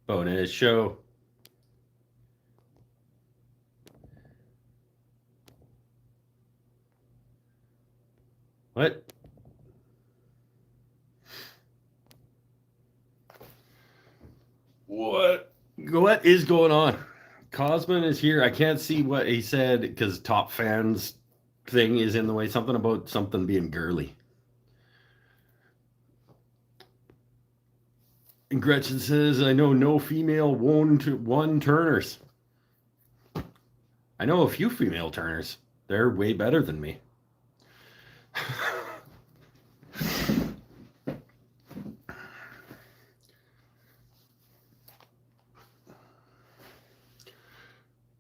Bonus show. What? What is going on? Cosman is here. I can't see what he said because top fans thing is in the way. Something about something being girly. And Gretchen says, I know no female one turners. I know a few female turners. They're way better than me.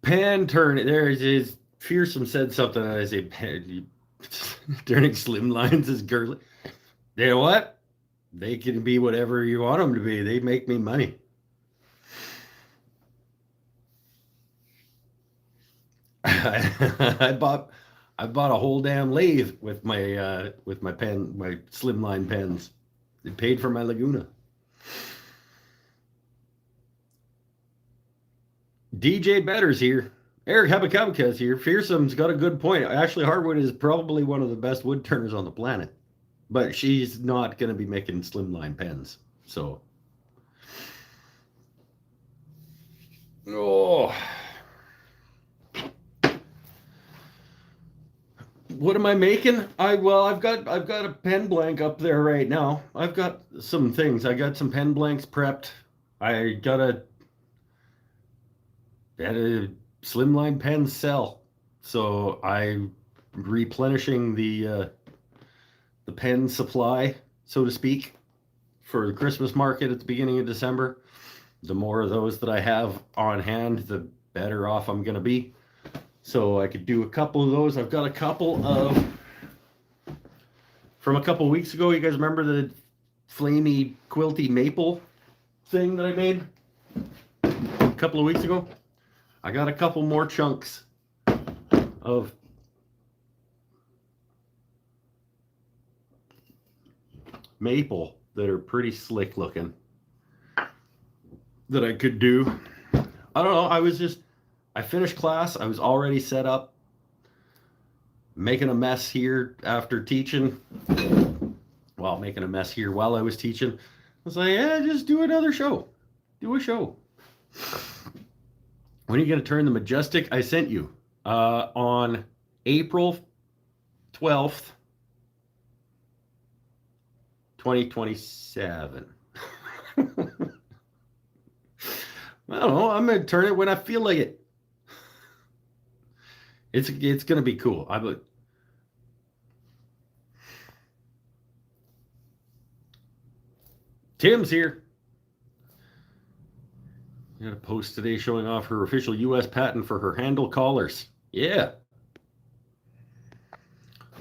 Pan turn. There it is. Fearsome said something, and I say, turning slim lines is girly. You know what? They can be whatever you want them to be. They make me money. I bought a whole damn lathe with my pen, my slimline pens. It paid for my Laguna. DJ Better's here. Eric Habakabaka's here. Fearsome's got a good point. Ashley Harwood is probably one of the best wood turners on the planet, but she's not going to be making slimline pens. So, oh, what am I making? I've got a pen blank up there right now. I've got some things. I got some pen blanks prepped. I got a slimline pen sell, so I'm replenishing the pen supply, so to speak, for the Christmas market at the beginning of December. The more of those that I have on hand, the better off I'm going to be. So I could do a couple of those. I've got a couple of from a couple of weeks ago. You guys remember the flamey quilty maple thing that I made a couple of weeks ago? I got a couple more chunks of maple that are pretty slick looking that I could do. I don't know. I finished class. I was already set up, making a mess here after teaching. Well, making a mess here while I was teaching. I was like, yeah, just do another show. Do a show. When are you going to turn the Majestic I sent you? On April 12th, 2027. I don't know. I'm going to turn it when I feel like it. It's going to be cool. Tim's here. I got a post today showing off her official U.S. patent for her handle collars. Yeah.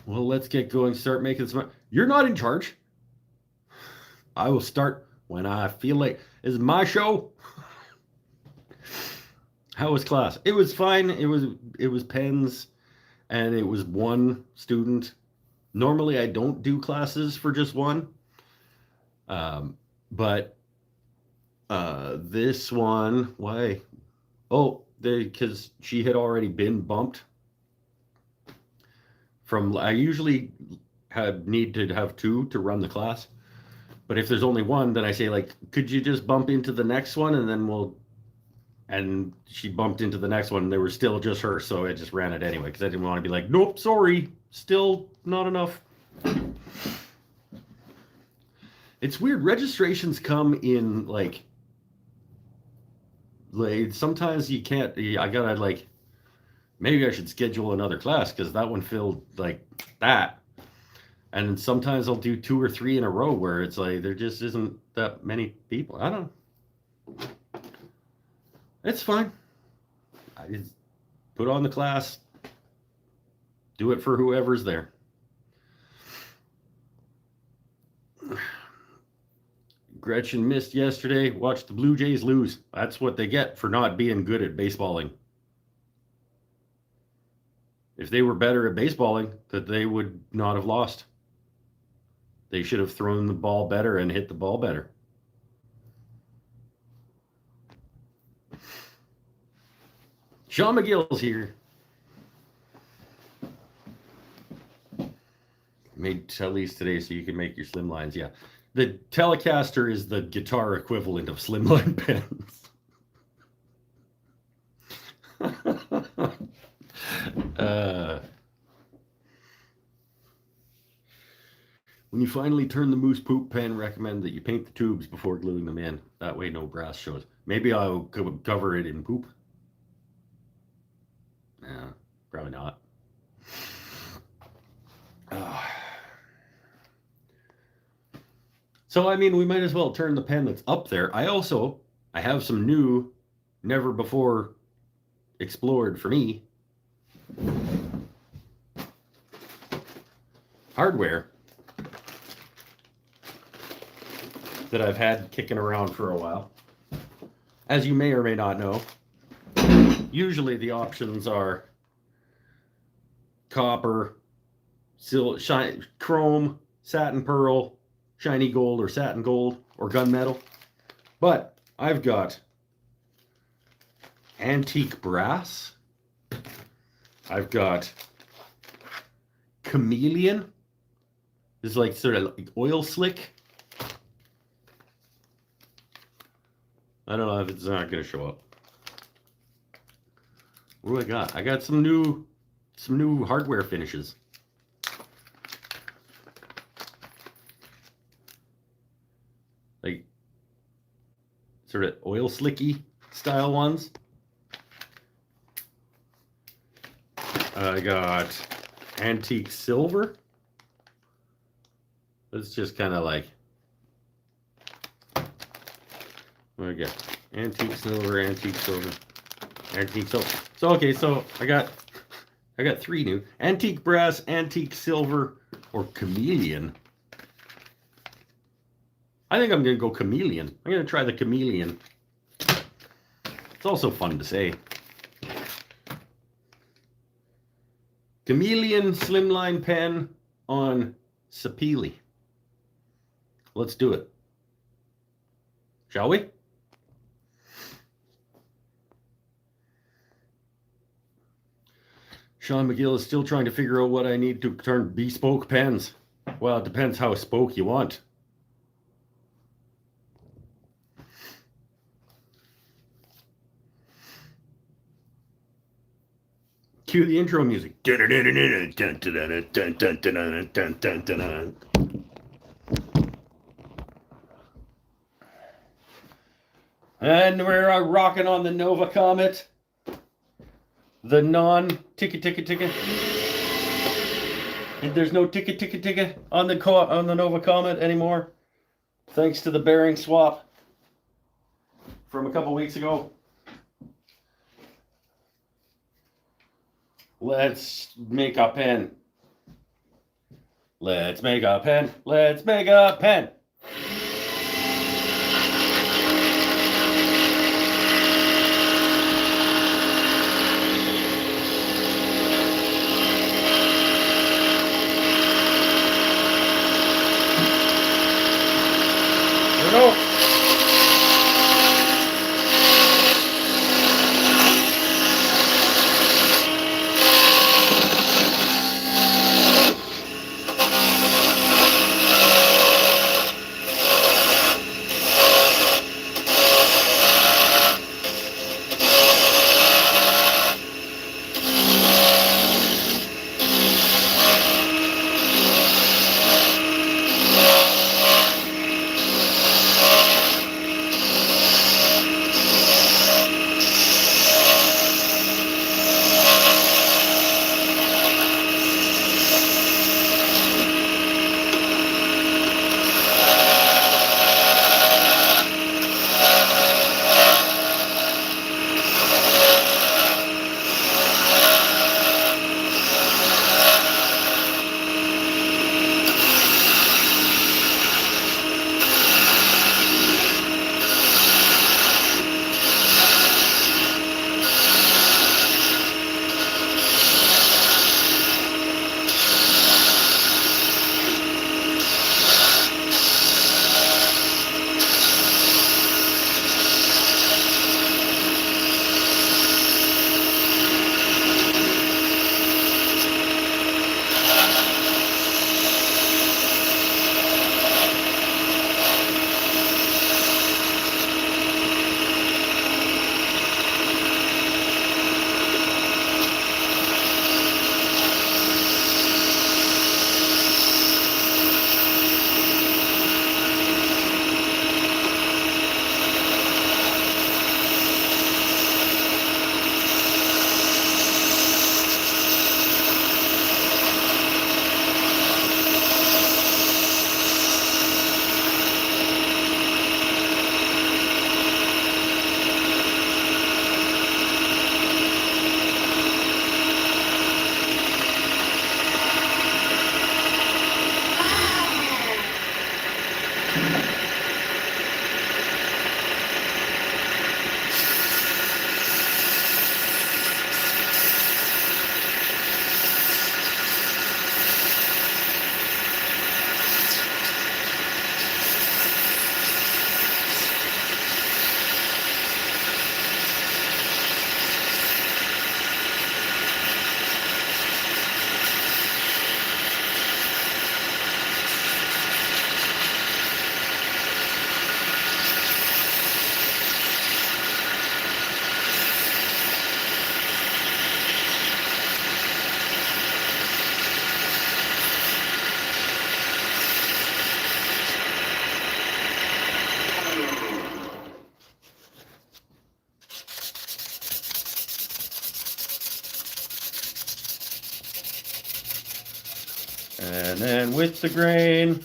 Well, let's get going. Start making some. You're not in charge. I will start when I feel like it's my show. How was class? It was fine. It was pens, and it was one student. Normally, I don't do classes for just one, but this one, why? Oh, because she had already been bumped from. I usually need to have two to run the class, but if there's only one, then I say like, could you just bump into the next one, and then we'll. And she bumped into the next one, and there was still just her, so I just ran it anyway because I didn't want to be like, nope, sorry, still not enough. It's weird. Registrations come in like sometimes you can't. I gotta like maybe I should schedule another class because that one filled like that. And sometimes I'll do 2 or 3 in a row where it's like there just isn't that many people. I don't know. It's fine. I just put on the class, do it for whoever's there. Gretchen missed yesterday. Watched the Blue Jays lose. That's what they get for not being good at baseballing. If they were better at baseballing, that they would not have lost. They should have thrown the ball better and hit the ball better. Sean McGill's here. Made tellies today so you can make your slimlines. Yeah. The Telecaster is the guitar equivalent of slimline pens. When you finally turn the moose poop pen, recommend that you paint the tubes before gluing them in. That way no brass shows. Maybe I'll cover it in poop. Yeah, probably not. So, I mean, we might as well turn the pen that's up there. I have some new, never before explored for me hardware that I've had kicking around for a while. As you may or may not know, usually the options are copper, chrome, satin pearl, shiny gold or satin gold or gunmetal. But I've got antique brass. I've got chameleon. This is like sort of like oil slick. I don't know if it's not going to show up. What do I got? I got some new hardware finishes. Like sort of oil slicky style ones. I got antique silver. It's just kind of like, what do I get? Antique silver, antique silver, antique silver. So okay, so I got three new: antique brass, antique silver, or chameleon. I think I'm gonna go chameleon. I'm gonna try the chameleon. It's also fun to say. Chameleon slimline pen on Sapele. Let's do it. Shall we? Sean McGill is still trying to figure out what I need to turn bespoke pens. Well, it depends how spoke you want. Cue the intro music. And we're rocking on the Nova Comet. The non-ticka. And there's no ticka on the Nova Comet anymore. Thanks to the bearing swap from a couple weeks ago. Let's make a pen. Let's make a pen. Let's make a pen. Here we go. And then with the grain.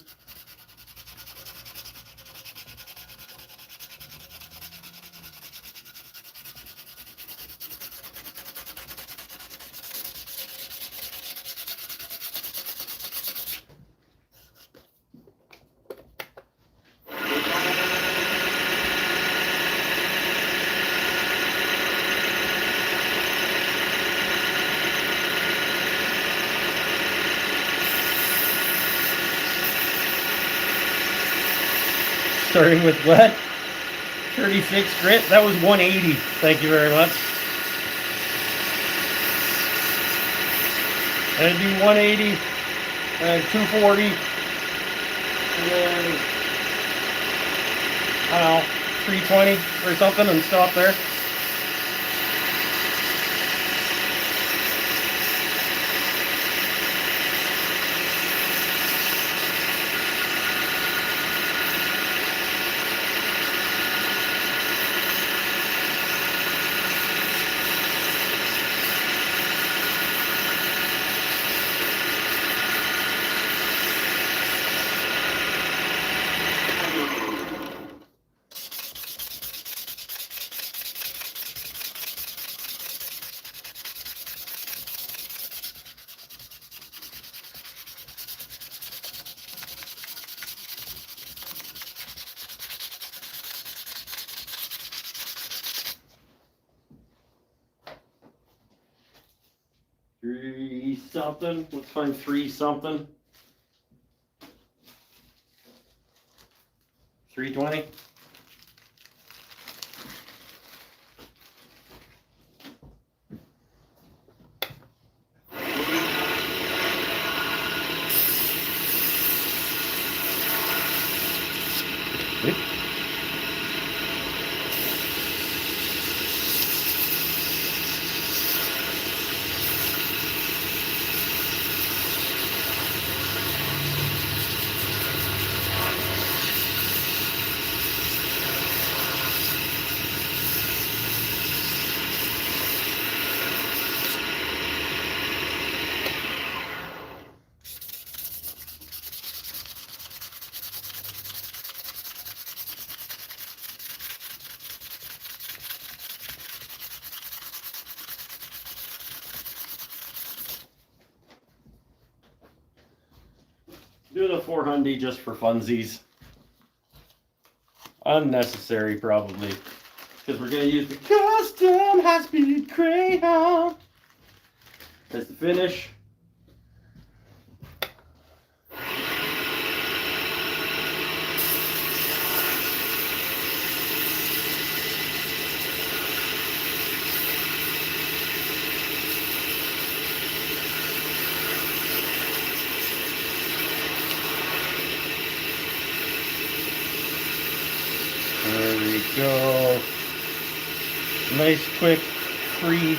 Starting with what? 36 grit. That was 180. Thank you very much. And do 180 and 240. And then, I don't know, 320 or something and stop there. Three something. Let's find 3 something. 320. Do the 400 just for funsies. Unnecessary, probably. Because we're going to use the custom high-speed Greyhound as the finish. There we go. Nice quick 3,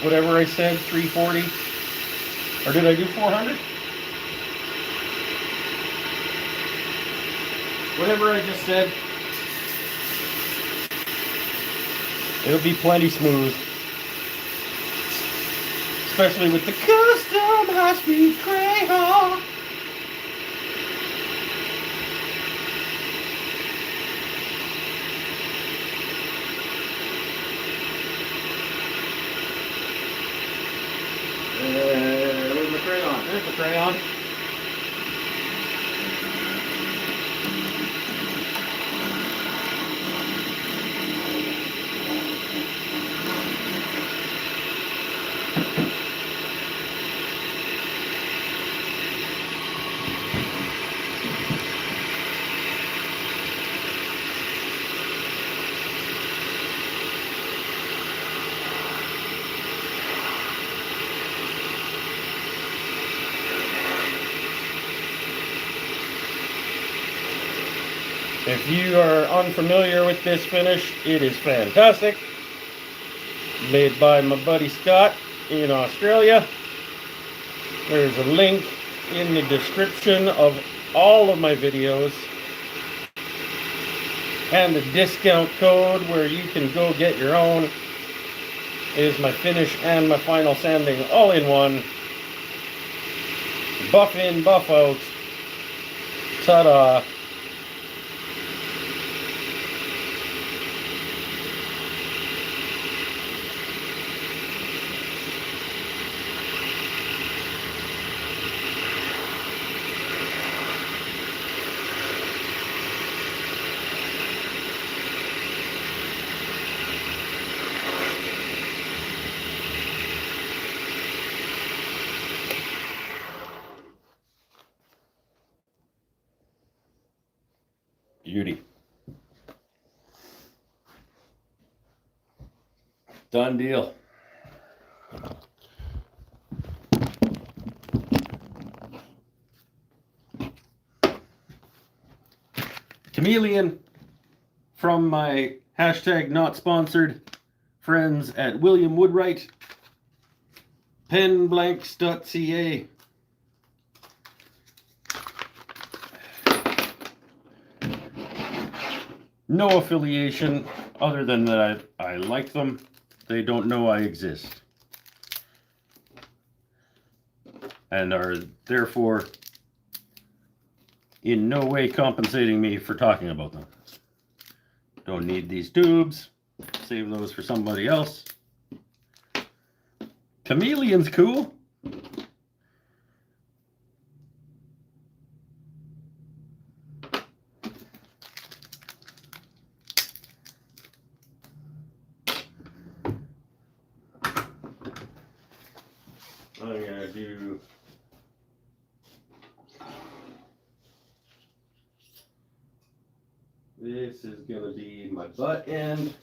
whatever I said, 340. Or did I do 400? Whatever I just said. It'll be plenty smooth. Especially with the custom high-speed Greyhound. Where's the crayon? There's the crayon. If you are unfamiliar with this finish, it is fantastic. Made by my buddy Scott in Australia. There's a link in the description of all of my videos and the discount code where you can go get your own is my finish and my final sanding all in one. Buff in, buff out. Ta-da. Beauty. Done deal. Chameleon from my hashtag not sponsored friends at William Woodwright, penblanks.ca. No affiliation other than that I like them. They don't know I exist. And are therefore in no way compensating me for talking about them. Don't need these tubes. Save those for somebody else. Chameleon's cool. I'm gonna do this is gonna be my butt end.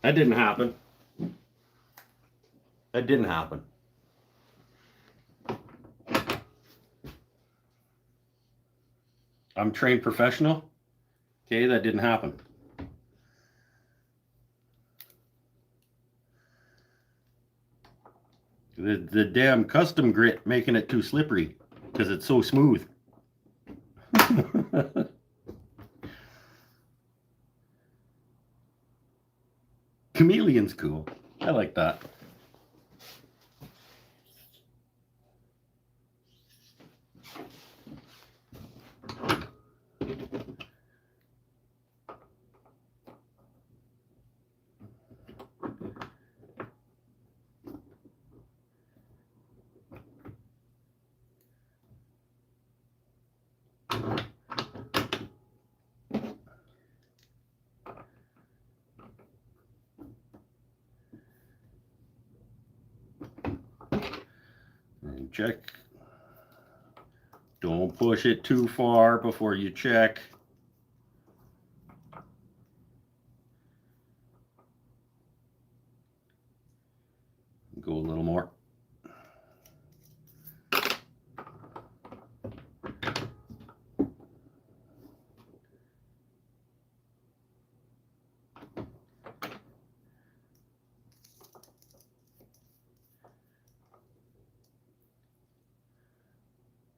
That didn't happen. That didn't happen. I'm trained professional. Okay, that didn't happen. The damn custom grit making it too slippery because it's so smooth. Chameleon's cool. I like that. And check. Don't push it too far before you check. Go a little more.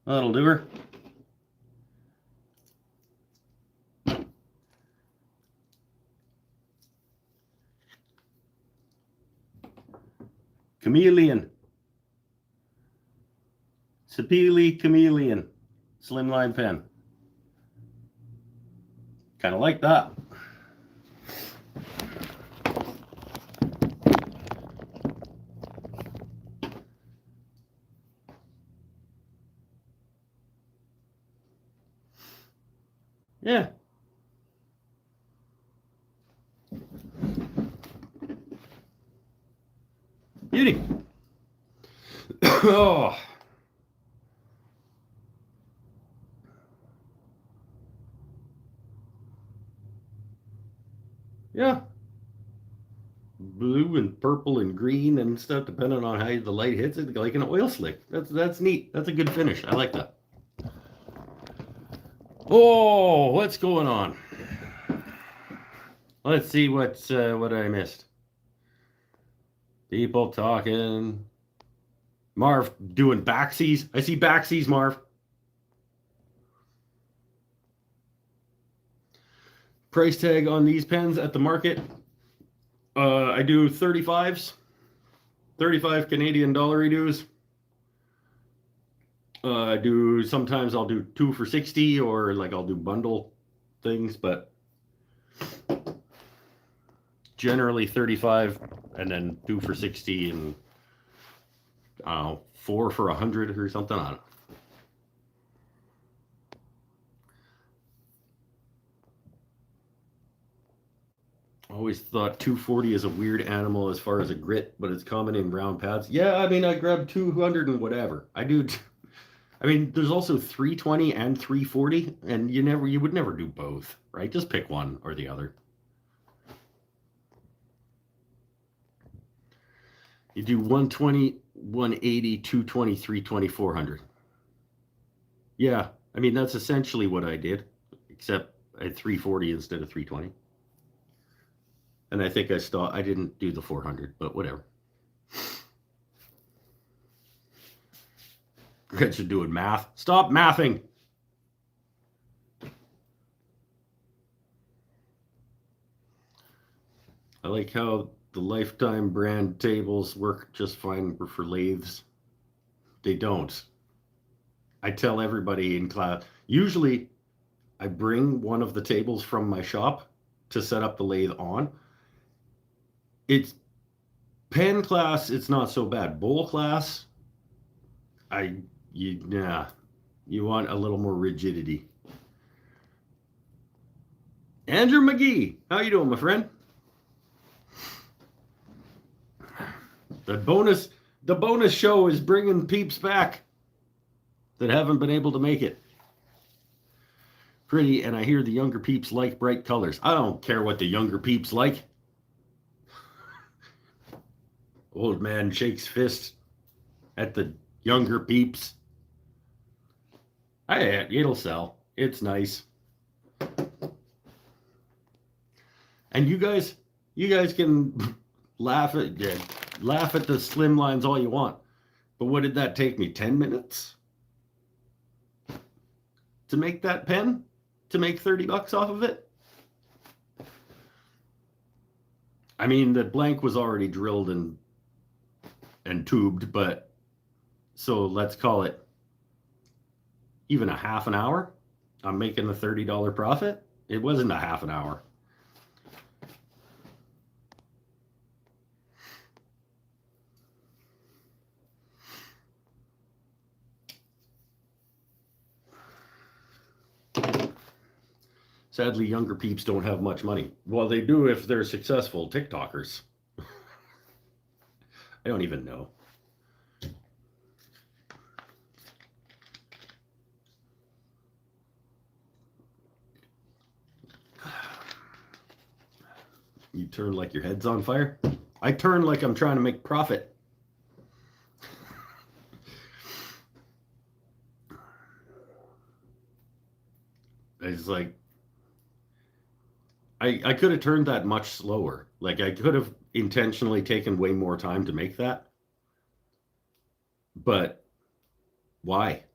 That'll do her. Chameleon. Sapele Chameleon. Slimline pen. Kind of like that. Yeah. Beauty. Oh. Yeah. Blue and purple and green and stuff, depending on how the light hits it, like an oil slick. That's neat. That's a good finish. I like that. Oh, what's going on? Let's see what I missed. People talking. Marv doing backsies. I see backsies, Marv. Price tag on these pens at the market. I do 35s, 35 Canadian dollar redos. Sometimes I'll do 2 for 60, or like I'll do bundle things, but generally 35 and then 2 for 60 and I don't know, 4 for 100 or something. I don't know. Always thought 240 is a weird animal as far as a grit, but it's common in round pads. Yeah, I mean, I grab 200 and whatever. I do. I mean, there's also 320 and 340, and you would never do both, right? Just pick one or the other. You do 120, 180, 220, 320, 400. Yeah, I mean, that's essentially what I did, except I had 340 instead of 320. And I think I didn't do the 400, but whatever. Guys are doing math. Stop mathing. I like how the Lifetime brand tables work just fine for lathes. They don't. I tell everybody in class, usually I bring one of the tables from my shop to set up the lathe on. It's pen class, it's not so bad. Bowl class, you want a little more rigidity. Andrew McGee, how you doing, my friend? The bonus show is bringing peeps back that haven't been able to make it. Pretty, and I hear the younger peeps like bright colors. I don't care what the younger peeps like. Old man shakes fist at the younger peeps. It'll sell. It's nice. And you guys can laugh at the Slimlines all you want. But what did that take me? 10 minutes to make that pen? To make $30 off of it? I mean, the blank was already drilled and tubed, but so let's call it even a half an hour. I'm making the $30 profit. It wasn't a half an hour. Sadly, younger peeps don't have much money. Well, they do if they're successful TikTokers. I don't even know. You turn like your head's on fire? I turn like I'm trying to make profit. It's like, I could have turned that much slower. Like, I could have intentionally taken way more time to make that. But why?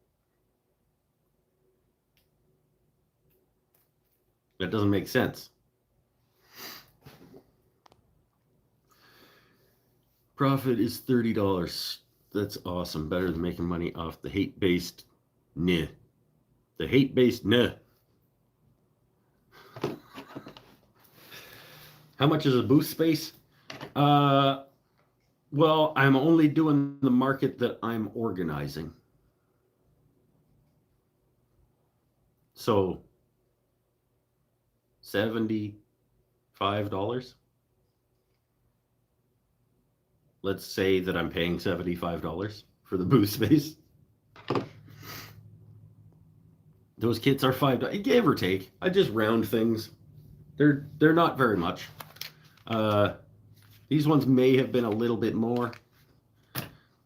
That doesn't make sense. Profit is $30. That's awesome. Better than making money off the hate-based nah. The hate-based nah. How much is a booth space? Well, I'm only doing the market that I'm organizing. So $75. Let's say that I'm paying $75 for the booth space. Those kits are $5, give or take. I just round things. They're not very much. These ones may have been a little bit more,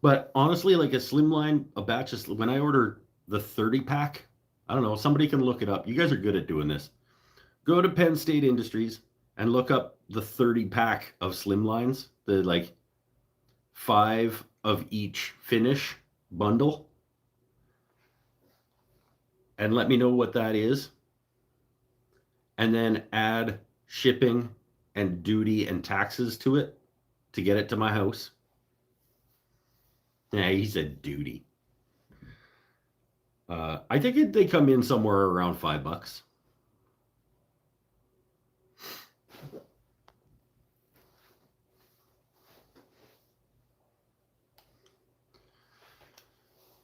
but honestly, like a Slimline, a batch of, when I order the 30 pack, I don't know, somebody can look it up. You guys are good at doing this. Go to Penn State Industries and look up the 30 pack of Slimlines, the like 5 of each finish bundle, and let me know what that is. and then add shipping and duty and taxes to it to get it to my house. Yeah, he said duty. I think they come in somewhere around $5.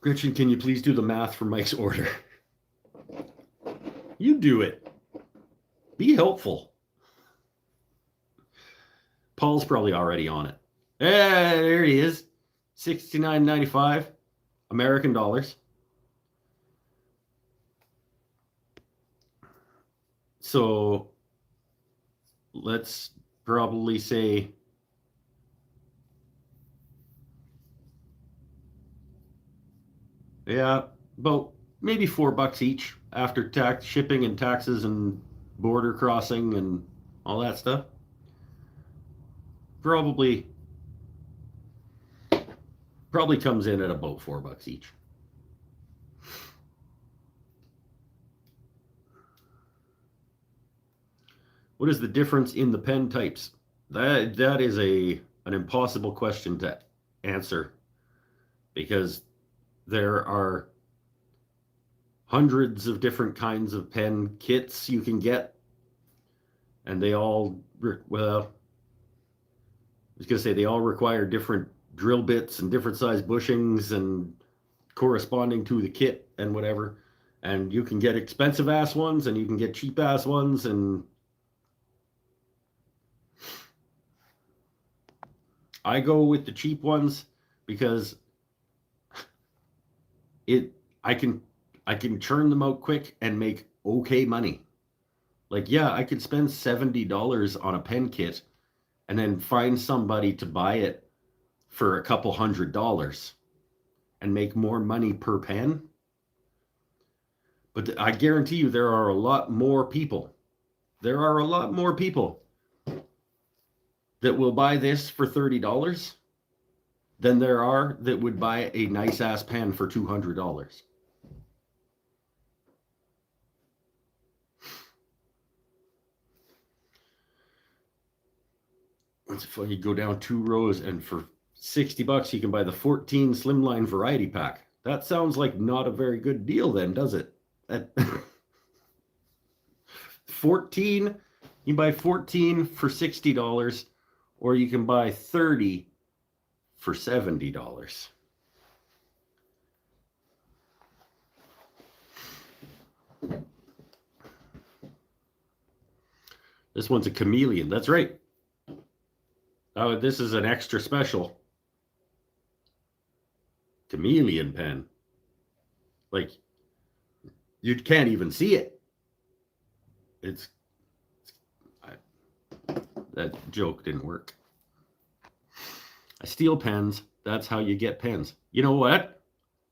Gretchen, can you please do the math for Mike's order? You do it. Be helpful. Paul's probably already on it. There he is. $69.95 American dollars. So let's probably say about maybe $4 each after tax, shipping and taxes and border crossing and all that stuff. Probably comes in at about $4 each. What is the difference in the pen types? That is an impossible question to answer, because there are hundreds of different kinds of pen kits you can get, and they all, well, I was going to say they all require different drill bits and different size bushings and corresponding to the kit and whatever. And you can get expensive ass ones and you can get cheap ass ones, and I go with the cheap ones because I can churn them out quick and make okay money. Like, yeah, I could spend $70 on a pen kit and then find somebody to buy it for a couple $100 and make more money per pen. But I guarantee you there are a lot more people. There are a lot more people that will buy this for $30 than there are that would buy a nice ass pen for $200. It's funny, you go down 2 rows and for $60 you can buy the 14 Slimline variety pack. That sounds like not a very good deal then, does it? 14, you buy 14 for $60, or you can buy 30 for $70. This one's a chameleon. That's right. Oh, this is an extra special chameleon pen. Like, you can't even see it. That joke didn't work. I steal pens. That's how you get pens. You know what?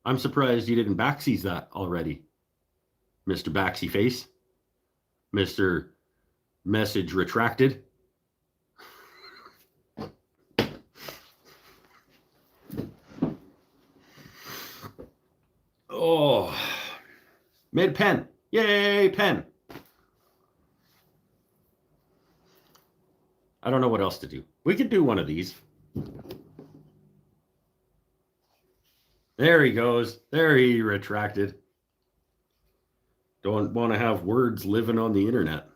I'm surprised you didn't backsies that already, Mr. Backsy Face, Mr. Message Retracted. Oh, made a pen. Yay, pen. I don't know what else to do. We could do one of these. There he goes. There he retracted. Don't want to have words living on the internet.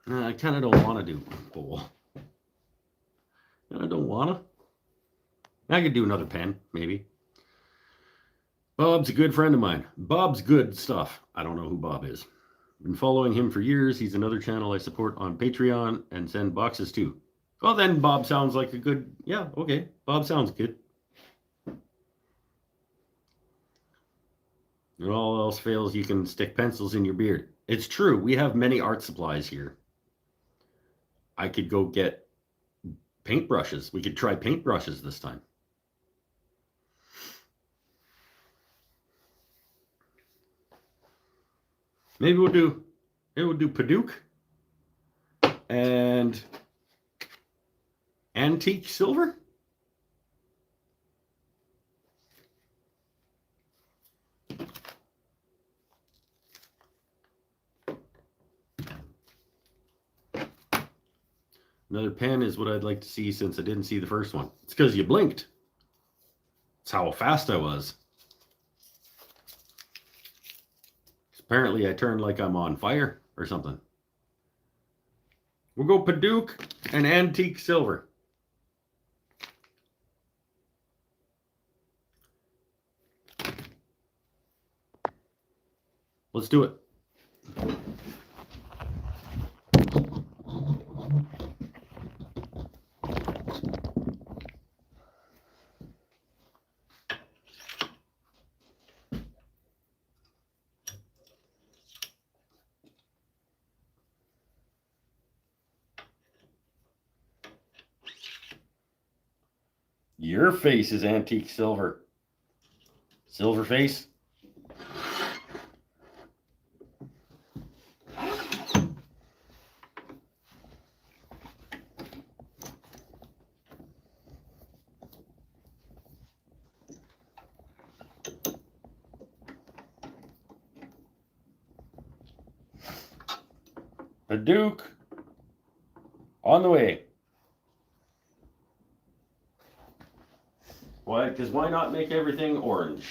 I kind of don't want to do bowl. I don't want to. I could do another pen, maybe. Bob's a good friend of mine. Bob's good stuff. I don't know who Bob is. Been following him for years. He's another channel I support on Patreon and send boxes to. Well, then Bob sounds like a good... Yeah, okay. Bob sounds good. When all else fails, you can stick pencils in your beard. It's true. We have many art supplies here. I could go get paintbrushes. We could try paintbrushes this time. Maybe we'll do Paduke and antique silver. Another pen is what I'd like to see since I didn't see the first one. It's because you blinked. It's how fast I was. Apparently, I turned like I'm on fire or something. We'll go Paduke and Antique Silver. Let's do it. Your face is Antique Silver. Silver face. Paduke on the way. Why? Because why not make everything orange?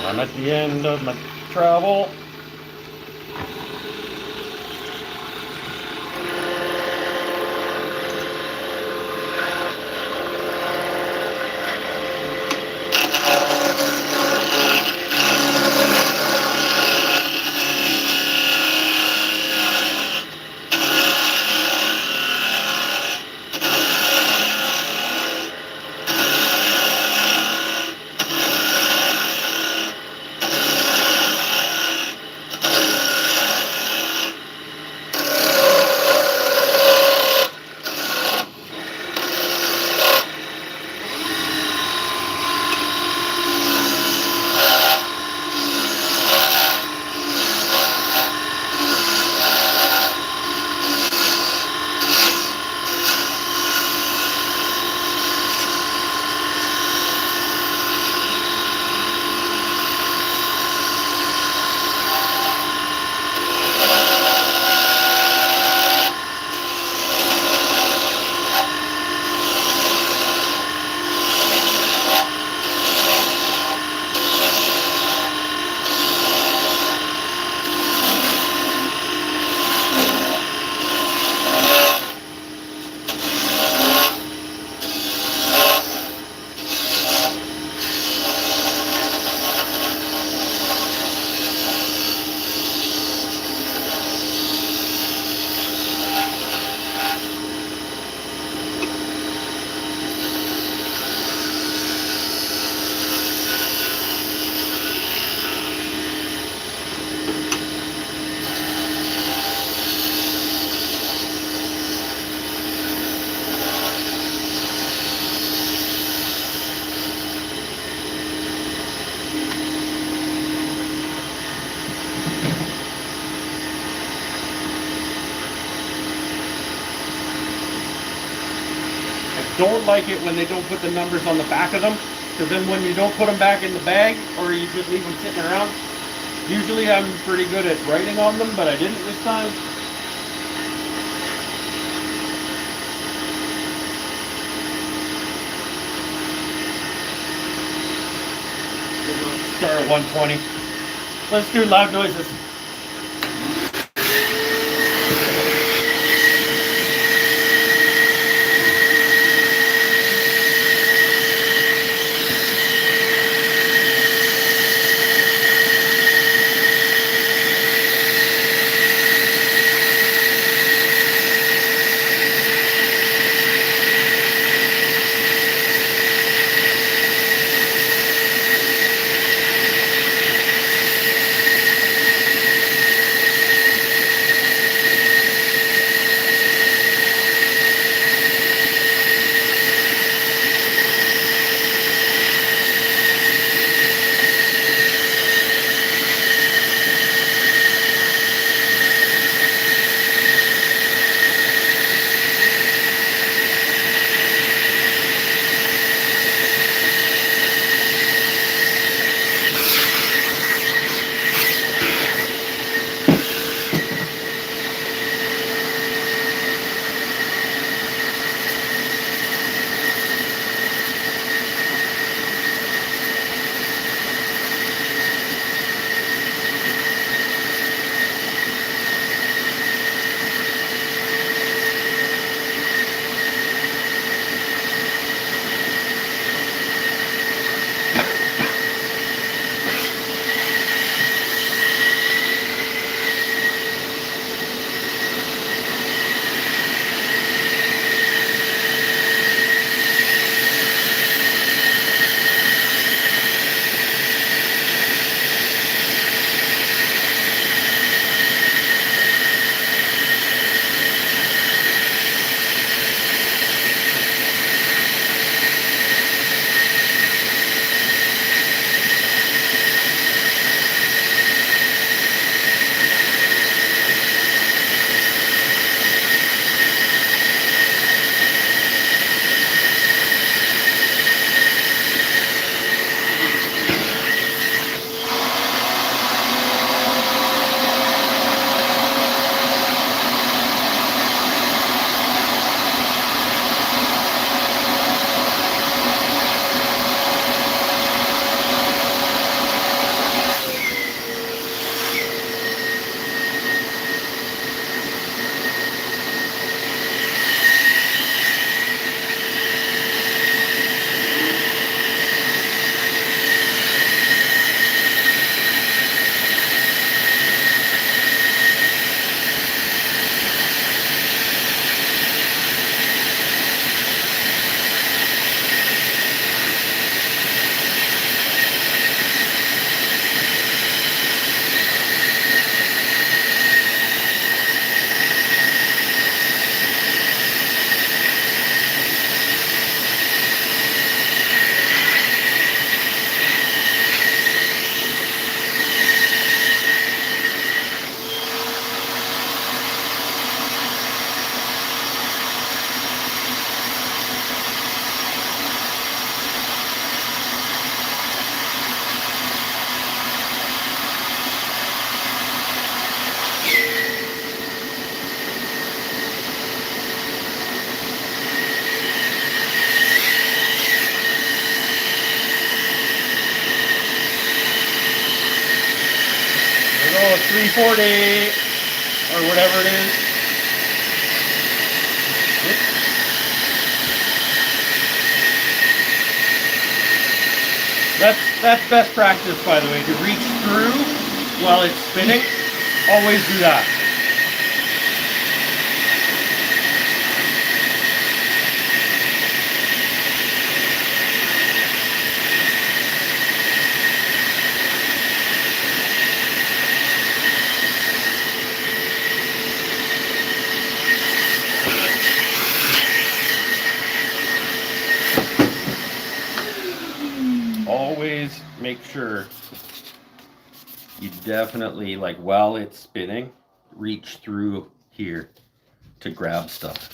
I'm at the end of my travel. Don't like it when they don't put the numbers on the back of them, because then when you don't put them back in the bag or you just leave them sitting around, usually I'm pretty good at writing on them, but I didn't this time. Start at 120. Let's do loud noises. 340 or whatever it is. That's best practice, by the way, to reach through while it's spinning. Always do that. Always make sure you definitely, like, while it's spinning, reach through here to grab stuff.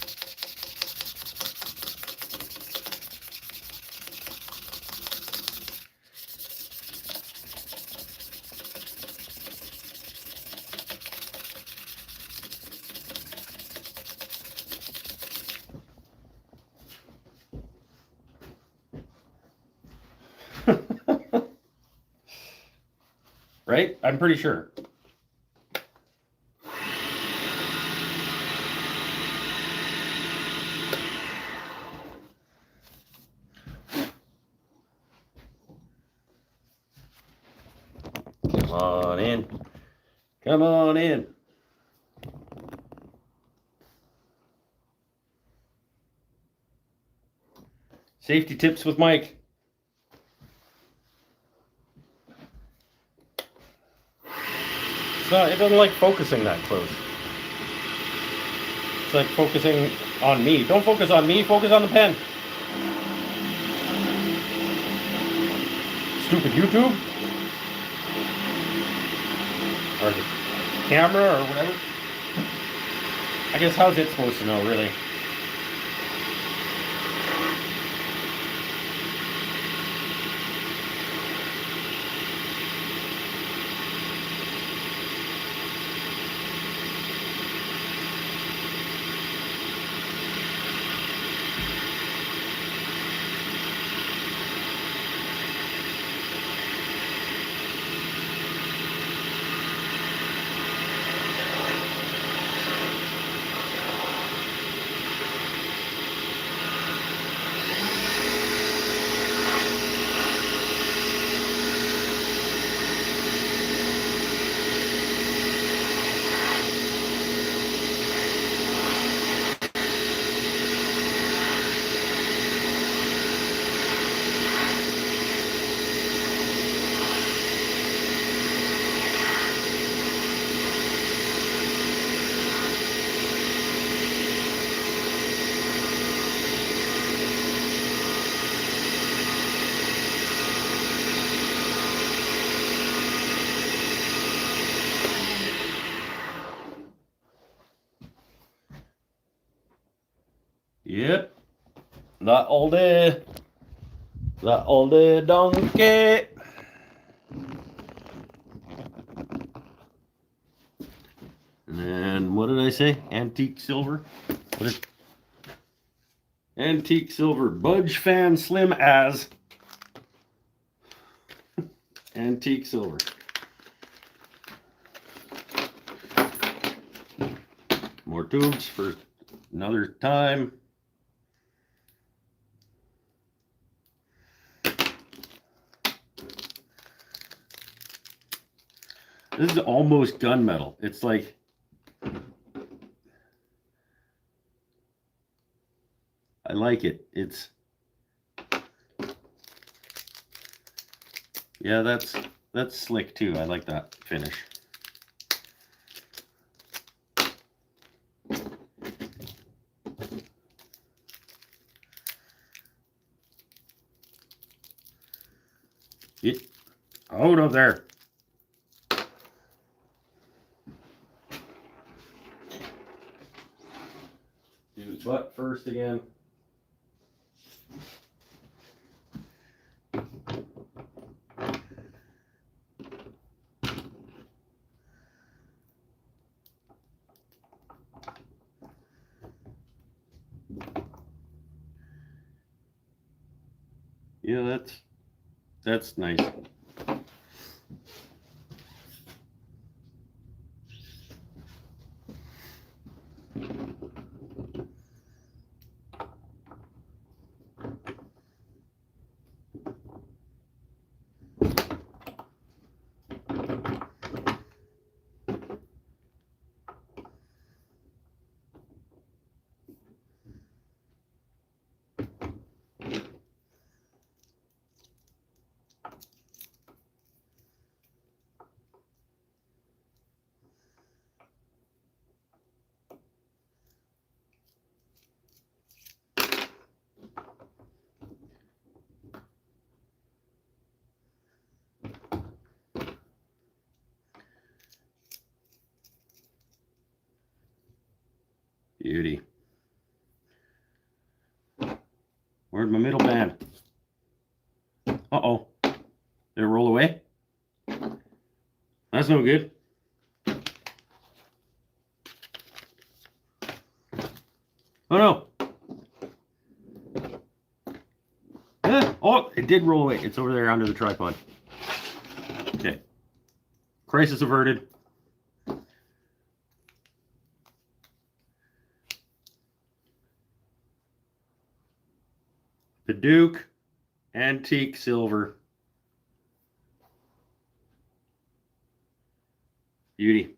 Right? I'm pretty sure. Come on in. Come on in. Safety tips with Mike. It doesn't like focusing that close. It's like focusing on me. Don't focus on me, focus on the pen. Stupid YouTube. Or the camera or whatever. I guess how's it supposed to know, really? Yep. The old donkey. And what did I say? Antique silver? What is antique silver Budge Fan Slim as antique silver. More tubes for another time. This is almost gunmetal. It's like I like it. It's yeah, that's slick too. I like that finish. Get out of there. Do butt first again. Yeah, that's nice. Beauty. Where's my middle band? Uh-oh. Did it roll away? That's no good. Oh no. Oh, it did roll away. It's over there under the tripod. Okay. Crisis averted. Padauk Antique Silver. Beauty.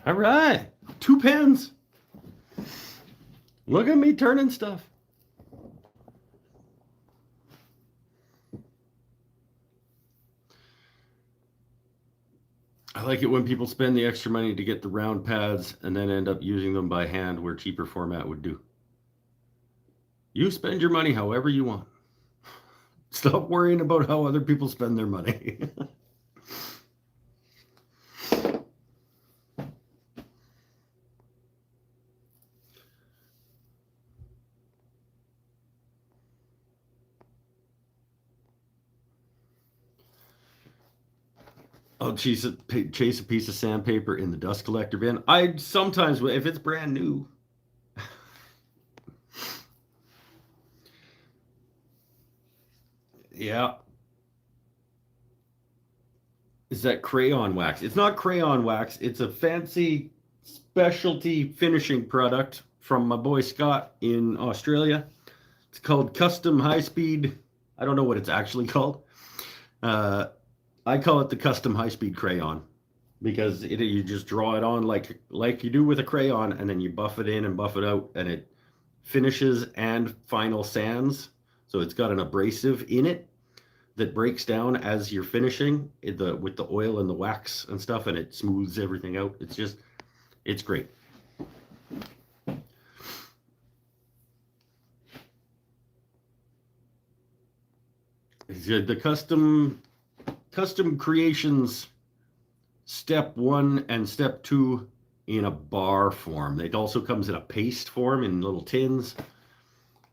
All right. 2 pens. Look at me turning stuff. I like it when people spend the extra money to get the round pads and then end up using them by hand where cheaper format would do. You spend your money however you want. Stop worrying about how other people spend their money. I'll chase a piece of sandpaper in the dust collector bin. I sometimes, if it's brand new. Yeah. Is that crayon wax? It's not crayon wax. It's a fancy specialty finishing product from my boy Scott in Australia. It's called Custom High Speed. I don't know what it's actually called. I call it the Custom High Speed Crayon because you just draw it on like you do with a crayon, and then you buff it in and buff it out, and it finishes and final sands. So it's got an abrasive in it that breaks down as you're finishing with the oil and the wax and stuff, and it smooths everything out. It's great. The custom creations step 1 and step 2 in a bar form. It also comes in a paste form in little tins.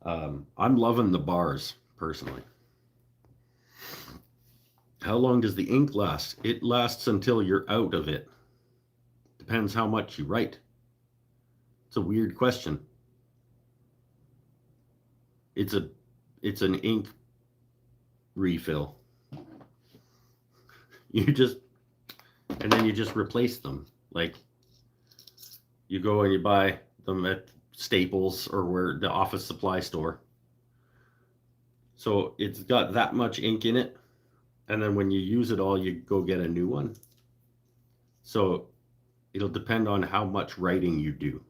I'm loving the bars personally. How long does the ink last? It lasts until you're out of it. Depends how much you write. It's a weird question. It's an ink refill. And then you just replace them. Like you go and you buy them at Staples or where the office supply store. So it's got that much ink in it. And then when you use it all, you go get a new one. So it'll depend on how much writing you do.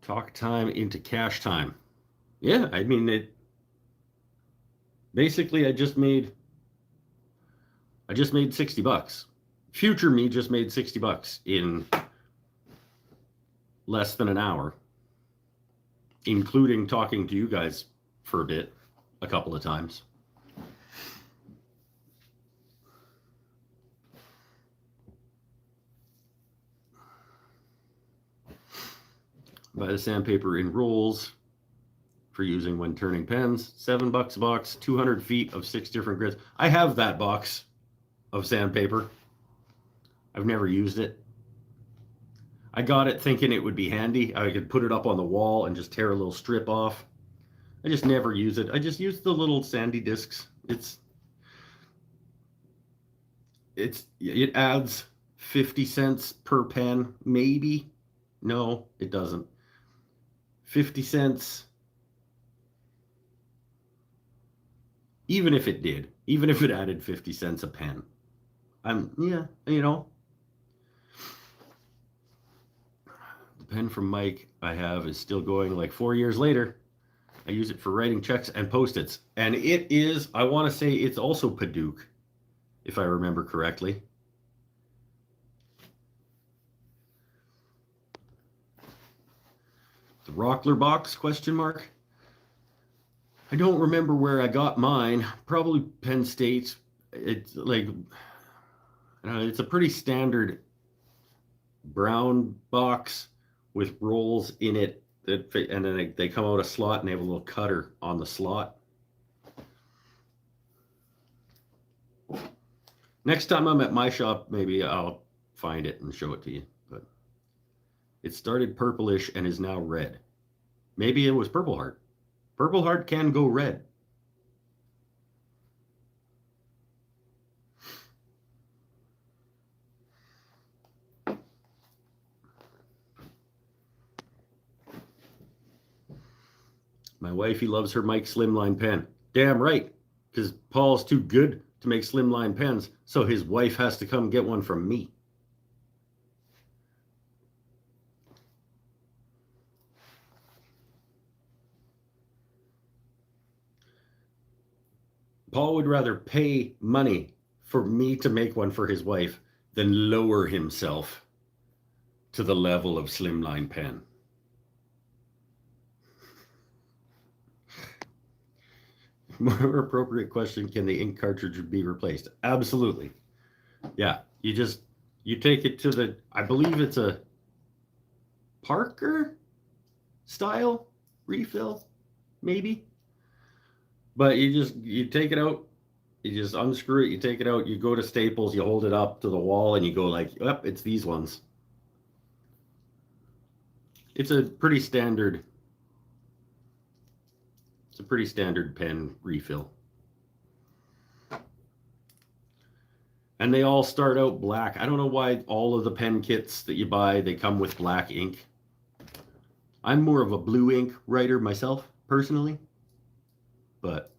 Talk time into cash time. Yeah, I mean, basically I just made $60. Future me just made $60 in less than an hour, including talking to you guys for a couple of times. Buy the sandpaper in rolls for using when turning pens. $7 a box, 200 feet of 6 different grids. I have that box of sandpaper. I've never used it. I got it thinking it would be handy. I could put it up on the wall and just tear a little strip off. I just never use it. I just use the little sandy discs. It adds 50 cents per pen, maybe. No, it doesn't. 50 cents. Even if it did, even if it added 50 cents a pen, the pen from Mike I have is still going like 4 years later. I use it for writing checks and Post-its. And it is, I want to say it's also Padauk, if I remember correctly. The Rockler box, question mark. I don't remember where I got mine. Probably Penn State. It's like, it's a pretty standard brown box with rolls in it that fit, and then they come out a slot and they have a little cutter on the slot. Next time I'm at my shop, maybe I'll find it and show it to you. But it started purplish and is now red. Maybe it was Purple Heart. Purple Heart can go red. My wifey loves her Mike Slimline pen. Damn right, because Paul's too good to make slimline pens, so his wife has to come get one from me. Paul would rather pay money for me to make one for his wife than lower himself to the level of slimline pen. More appropriate question, can the ink cartridge be replaced? Absolutely. Yeah, you take it to the, I believe it's a Parker style refill, maybe. But you take it out, you just unscrew it, you take it out, you go to Staples, you hold it up to the wall and you go like, yep, it's these ones. It's a pretty standard pen refill. And they all start out black. I don't know why all of the pen kits that you buy, they come with black ink. I'm more of a blue ink writer myself, personally. But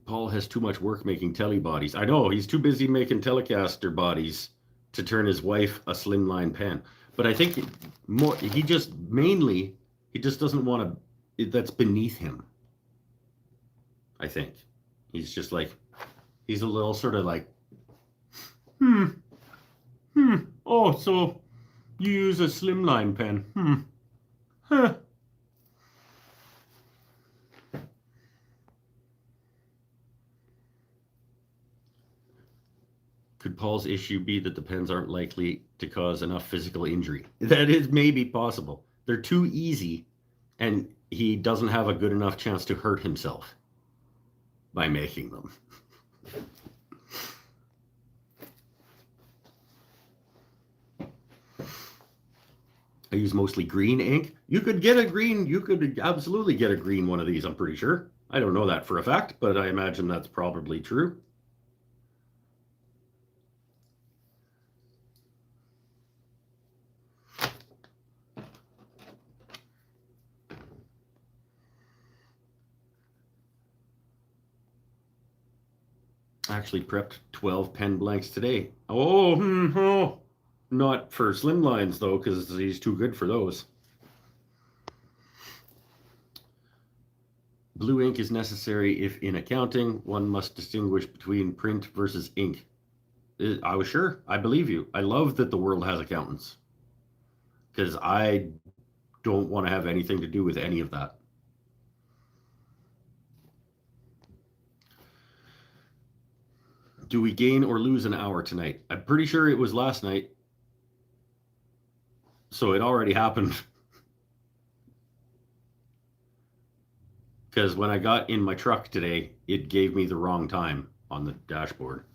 Paul has too much work making telly bodies. I know, he's too busy making Telecaster bodies to turn his wife a slimline pen. But I think he just doesn't want to, that's beneath him. I think. He's just like, he's a little sort of like, oh, so you use a slimline pen. Huh. Could Paul's issue be that the pens aren't likely to cause enough physical injury? That is maybe possible. They're too easy, and he doesn't have a good enough chance to hurt himself by making them. I use mostly green ink. You could absolutely get a green one of these, I'm pretty sure. I don't know that for a fact, but I imagine that's probably true. Actually prepped 12 pen blanks today. Oh, not for slimlines though, because he's too good for those. Blue ink is necessary if in accounting one must distinguish between print versus ink. I was sure. I believe you. I love that the world has accountants, because I don't want to have anything to do with any of that. Do we gain or lose an hour tonight? I'm pretty sure it was last night. So it already happened. Because when I got in my truck today, it gave me the wrong time on the dashboard.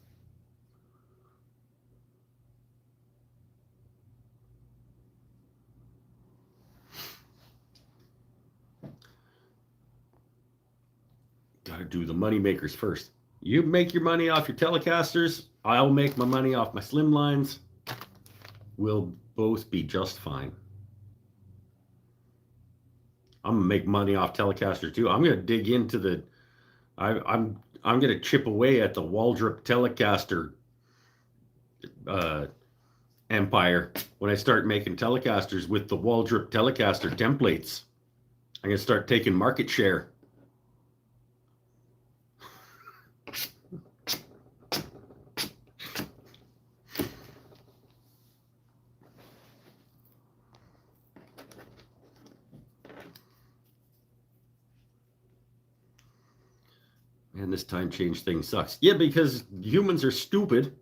Gotta do the money makers first. You make your money off your Telecasters. I'll make my money off my Slimlines. We'll both be just fine. I'm gonna make money off Telecaster too. I'm gonna dig into the. I'm gonna chip away at the Waldrop Telecaster empire when I start making Telecasters with the Waldrop Telecaster templates. I'm gonna start taking market share. Man, this time change thing sucks. Yeah, because humans are stupid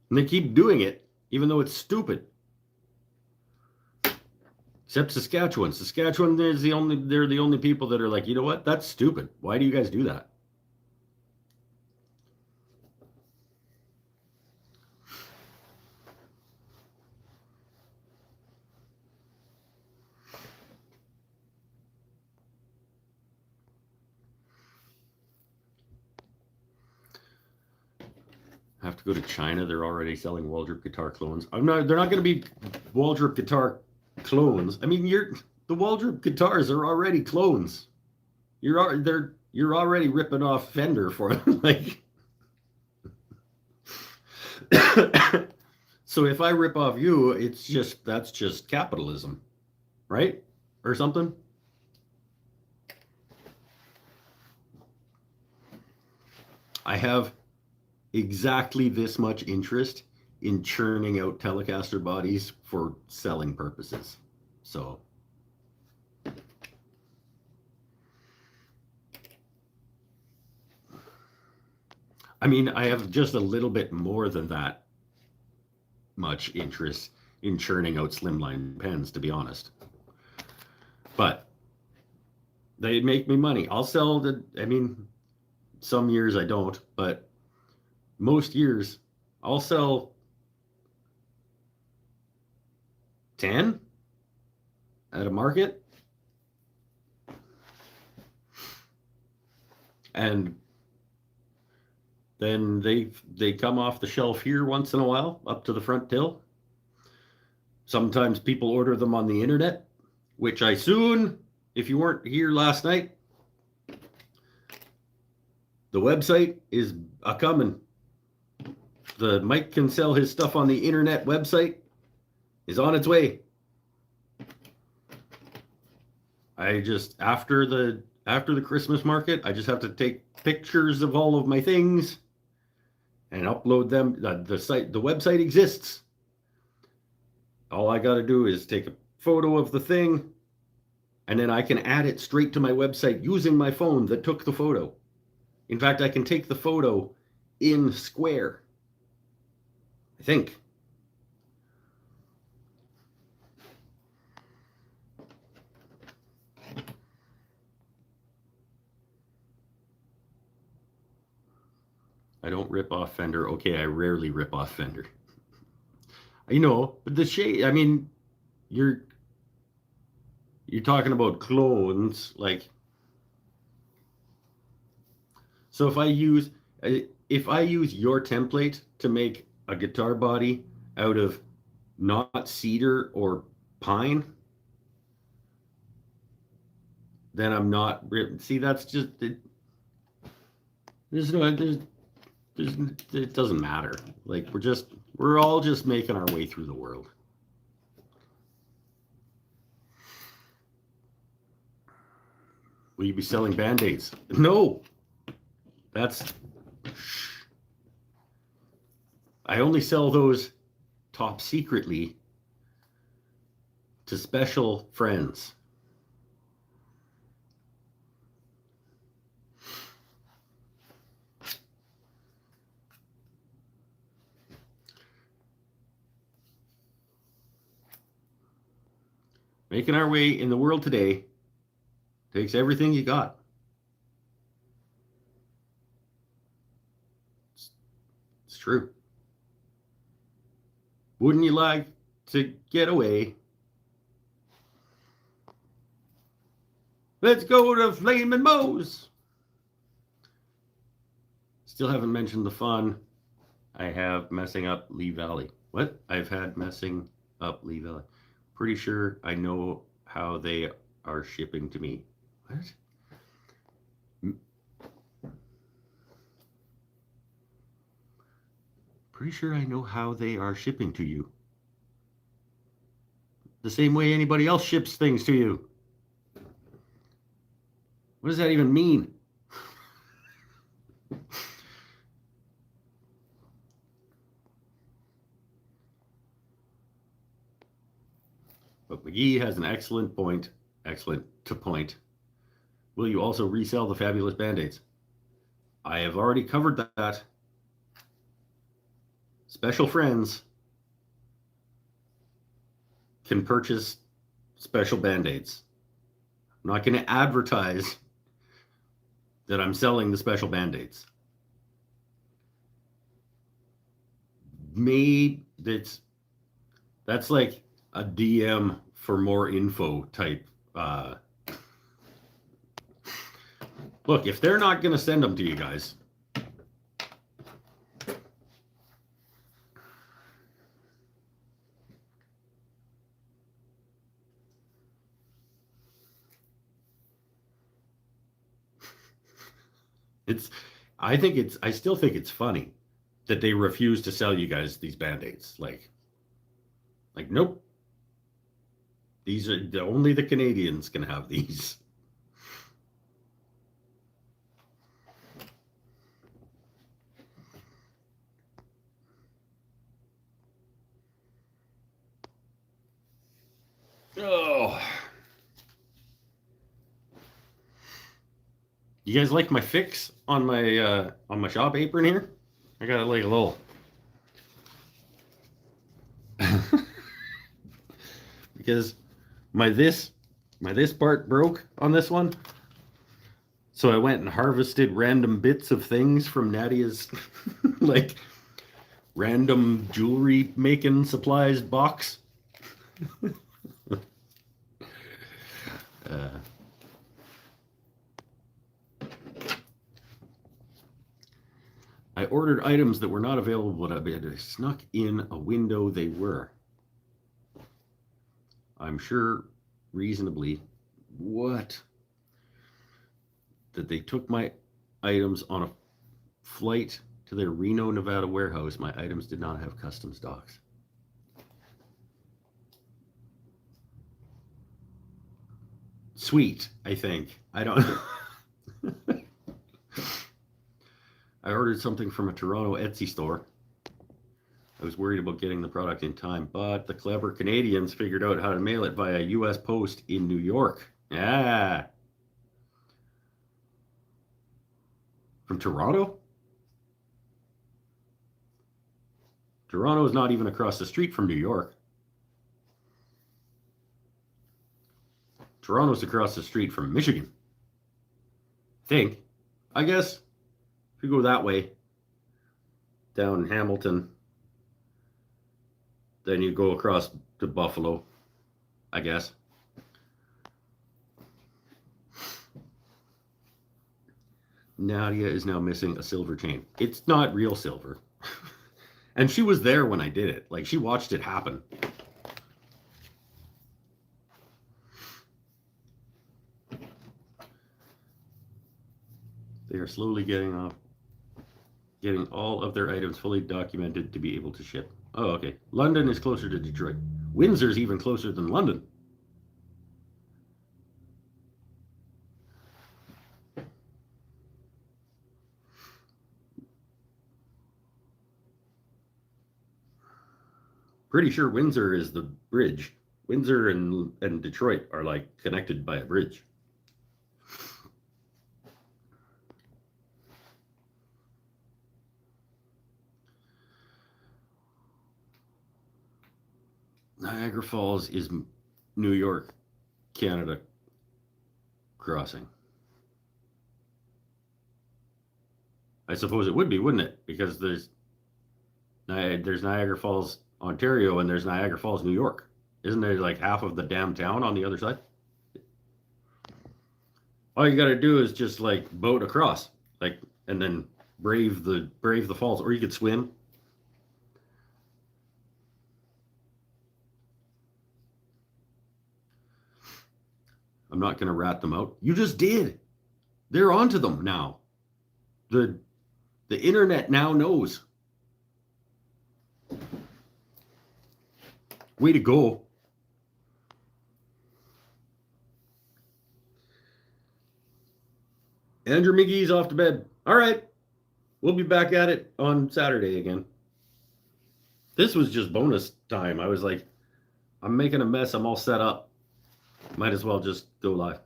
and they keep doing it, even though it's stupid. Except Saskatchewan. Saskatchewan is they're the only people that are like, you know what? That's stupid. Why do you guys do that? Have to go to China. They're already selling Waldrop guitar clones. They're not going to be Waldrop guitar clones. I mean, the Waldrop guitars are already clones. You're already ripping off Fender for them. Like, so if I rip off you, that's just capitalism, right? Or something. I have exactly this much interest in churning out Telecaster bodies for selling purposes. So I mean, I have just a little bit more than that much interest in churning out slimline pens, to be honest. But they make me money. I'll sell I mean, some years I don't, but most years I'll sell 10 at a market. And then they come off the shelf here once in a while up to the front till. Sometimes people order them on the internet, which I soon, if you weren't here last night, the website is a coming. The Mike can sell his stuff on the internet website is on its way. I just after the Christmas market, I just have to take pictures of all of my things and upload them. The website exists. All I got to do is take a photo of the thing, and then I can add it straight to my website using my phone that took the photo. In fact, I can take the photo in Square, I think. I don't rip off Fender. Okay, I rarely rip off Fender. You know, but the shade, I mean, you're talking about clones, like, so if I use your template to make a guitar body out of not cedar or pine, then I'm not see, that's just it, it doesn't matter. Like, we're all just making our way through the world. Will you be selling Band-Aids? No. I only sell those top secretly to special friends. Making our way in the world today takes everything you got. It's true. Wouldn't you like to get away? Let's go to Flamin' Moe's. Still haven't mentioned the fun I have messing up Lee Valley. What? I've had messing up Lee Valley. Pretty sure I know how they are shipping to me. What? Pretty sure I know how they are shipping to you. The same way anybody else ships things to you. What does that even mean? But McGee has an excellent point. Excellent to point. Will you also resell the fabulous Band-Aids? I have already covered that. Special friends can purchase special Band-Aids. I'm not going to advertise that I'm selling the special Band-Aids. Maybe that's like a DM for more info type. Look, if they're not going to send them to you guys, I still think it's funny that they refuse to sell you guys these Band-Aids. Like, nope. These are only the Canadians can have these. Oh. You guys like my fix on my shop apron here? I got like a little because my this part broke on this one. So I went and harvested random bits of things from Nadia's like random jewelry making supplies box. I ordered items that were not available, but I snuck in a window they were. I'm sure reasonably what? That they took my items on a flight to their Reno, Nevada warehouse. My items did not have customs docs. Sweet, I think. I don't know. I ordered something from a Toronto Etsy store. I was worried about getting the product in time, but the clever Canadians figured out how to mail it via US Post in New York. Yeah. From Toronto? Toronto is not even across the street from New York. Toronto's across the street from Michigan. I guess. If you go that way, down Hamilton, then you go across to Buffalo, I guess. Nadia is now missing a silver chain. It's not real silver. And she was there when I did it. Like, she watched it happen. They are slowly getting all of their items fully documented to be able to ship. Oh, okay. London is closer to Detroit. Windsor's even closer than London. Pretty sure Windsor is the bridge. Windsor and Detroit are like connected by a bridge. Niagara Falls is New York, Canada crossing. I suppose it would be, wouldn't it? Because there's Niagara Falls, Ontario, and there's Niagara Falls, New York. Isn't there like half of the damn town on the other side? All you got to do is just like boat across, like, and then brave the falls, or you could swim. I'm not going to rat them out. You just did. They're onto them now. The internet now knows. Way to go. Andrew McGee's off to bed. All right. We'll be back at it on Saturday again. This was just bonus time. I was like, I'm making a mess. I'm all set up. Might as well just go live.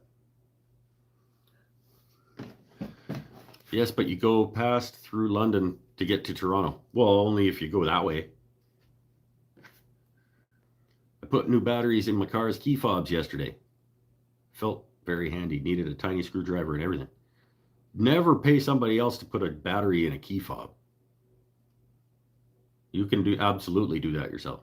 Yes, but you go past through London to get to Toronto. Well, only if you go that way. I put new batteries in my car's key fobs yesterday. Felt very handy. Needed a tiny screwdriver and everything. Never pay somebody else to put a battery in a key fob. You can absolutely do that yourself.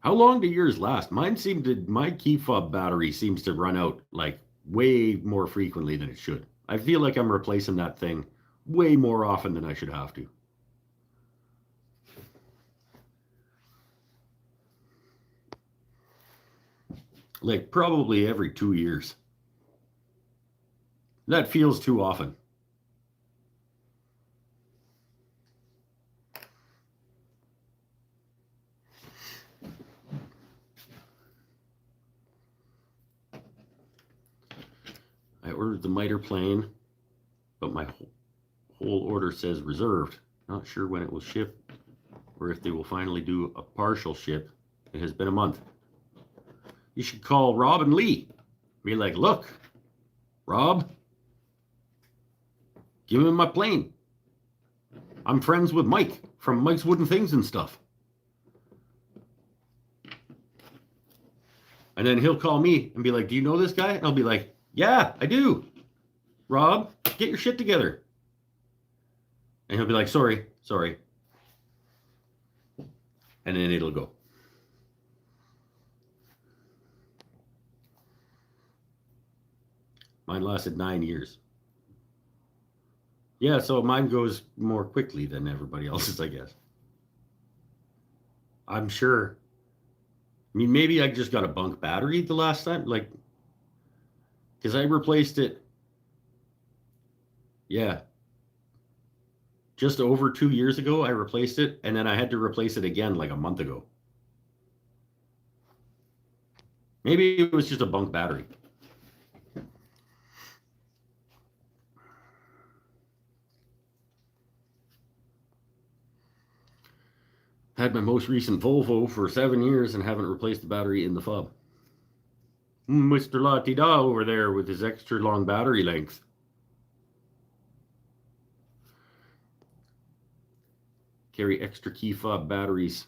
How long do yours last? My key fob battery seems to run out like way more frequently than it should. I feel like I'm replacing that thing way more often than I should have to. Like probably every 2 years. That feels too often. I ordered the miter plane, but my whole order says reserved. Not sure when it will ship or if they will finally do a partial ship. It has been a month. You should call Rob and Lee. Be like, look, Rob, give him my plane. I'm friends with Mike from Mike's Wooden Things and stuff. And then he'll call me and be like, do you know this guy? And I'll be like, yeah, I do. Rob, get your shit together. And he'll be like, sorry. And then it'll go. Mine lasted 9 years. Yeah, so mine goes more quickly than everybody else's, I guess. I'm sure. I mean, maybe I just got a bunk battery the last time, like, because I replaced it. Yeah. Just over 2 years ago, I replaced it, and then I had to replace it again like a month ago. Maybe it was just a bunk battery. Had my most recent Volvo for 7 years and haven't replaced the battery in the fob. Mr. La-ti-da over there with his extra long battery length. Carry extra key fob batteries.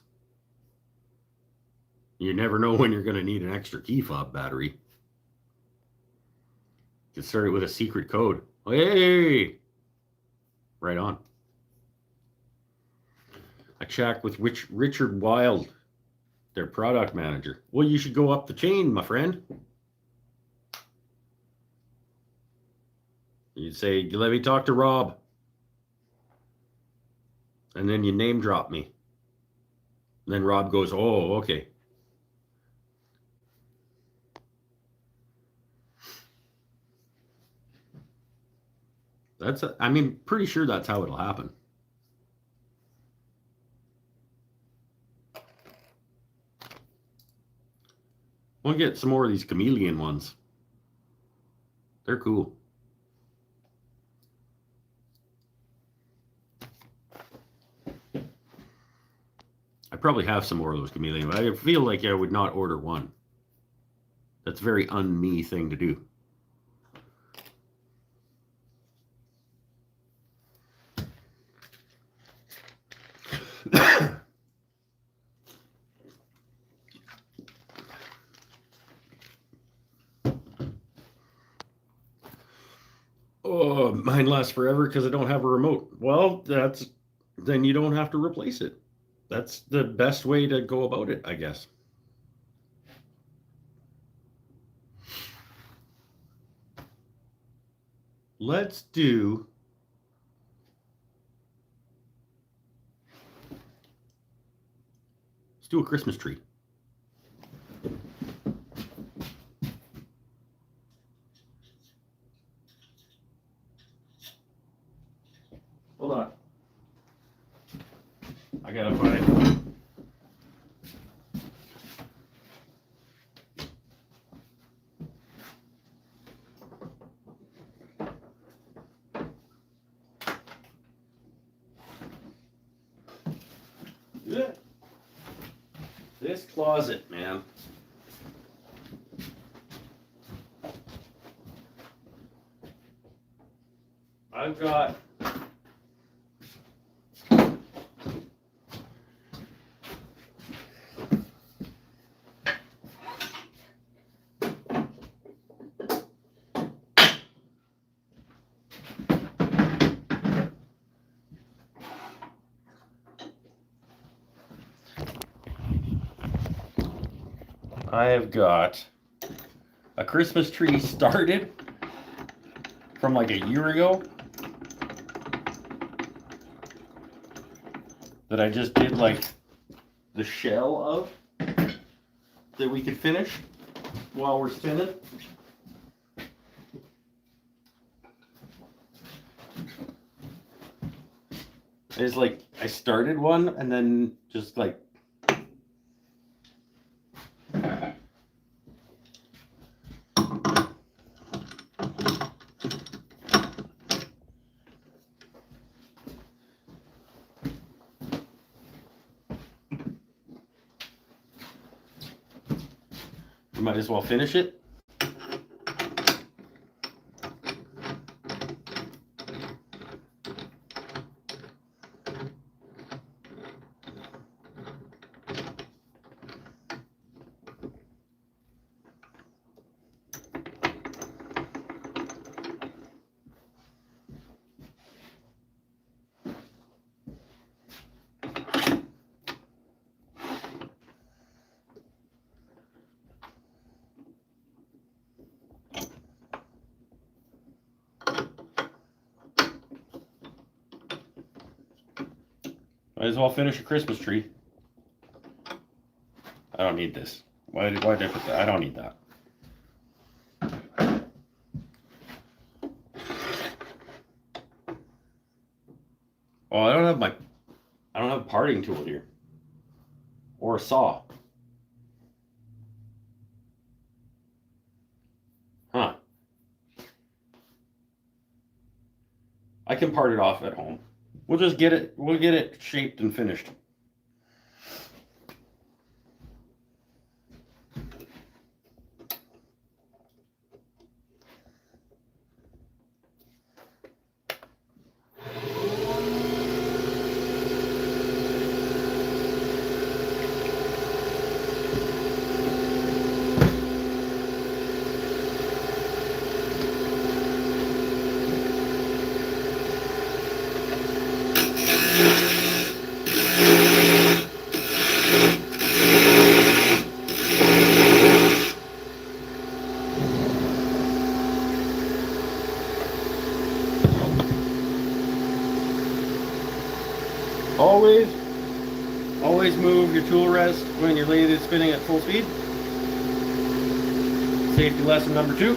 You never know when you're going to need an extra key fob battery. You can start it with a secret code. Hey! Right on. I checked with Richard Wild, their product manager. Well, you should go up the chain, my friend. You'd say, let me talk to Rob. And then you name drop me. And then Rob goes, oh, okay. Pretty sure that's how it'll happen. We'll get some more of these chameleon ones. They're cool. I probably have some more of those chameleon, but I feel like I would not order one. That's a very un-me thing to do. Oh, mine lasts forever because I don't have a remote. Well, then you don't have to replace it. That's the best way to go about it, I guess. Let's do a Christmas tree. Hold on. I gotta find it. This closet, man. I've got I have got a Christmas tree started from like a year ago that I just did like the shell of that we could finish while we're spinning. It's like I started one and then just like you might as well finish it. Might as well finish a Christmas tree. I don't need this. Why did I put that? I don't need that. Oh, I don't have a parting tool here. Or a saw. Huh. I can part it off at home. We'll get it shaped and finished. Always move your tool rest when you're lathe spinning at full speed. Safety lesson number 2.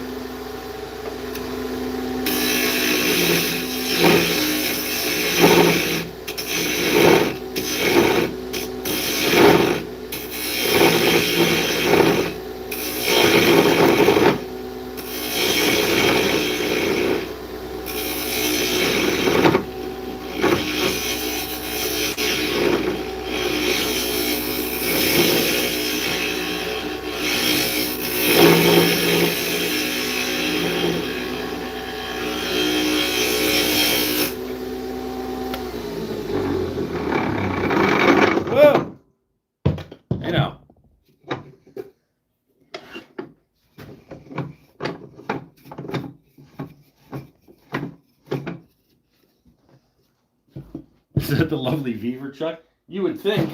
Is that the lovely Beaver Chuck? You would think,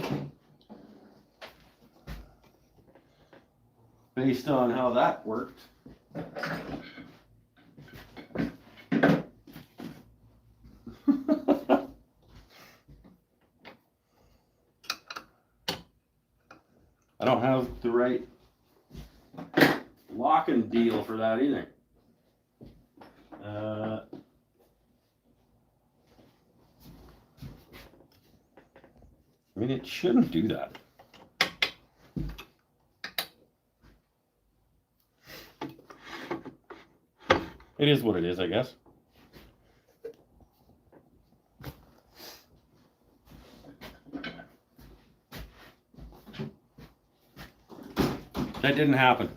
based on how that worked. I don't have the right locking deal for that either. I mean, it shouldn't do that. It is what it is, I guess. That didn't happen.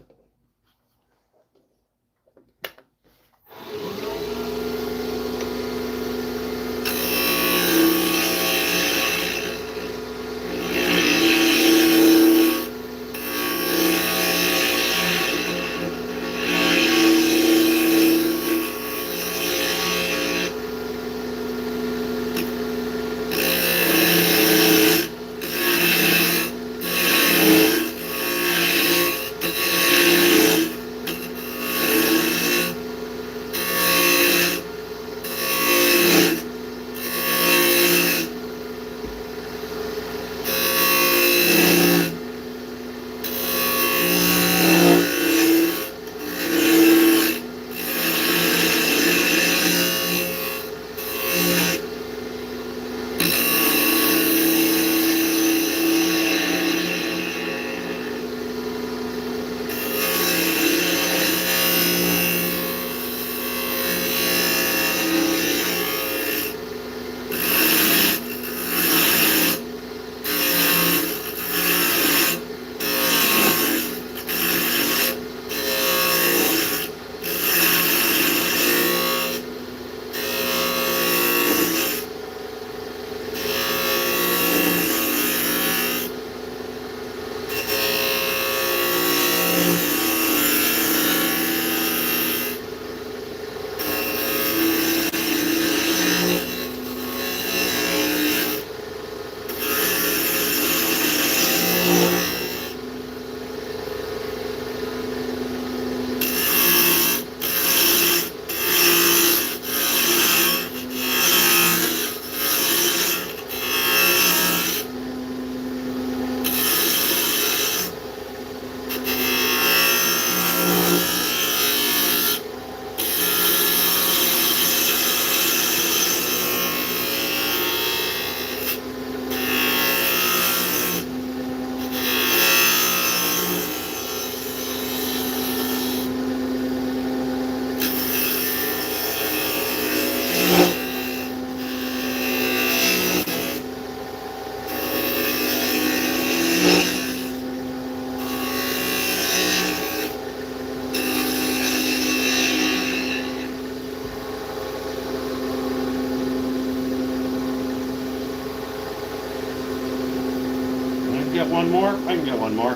get one more? I can get one more.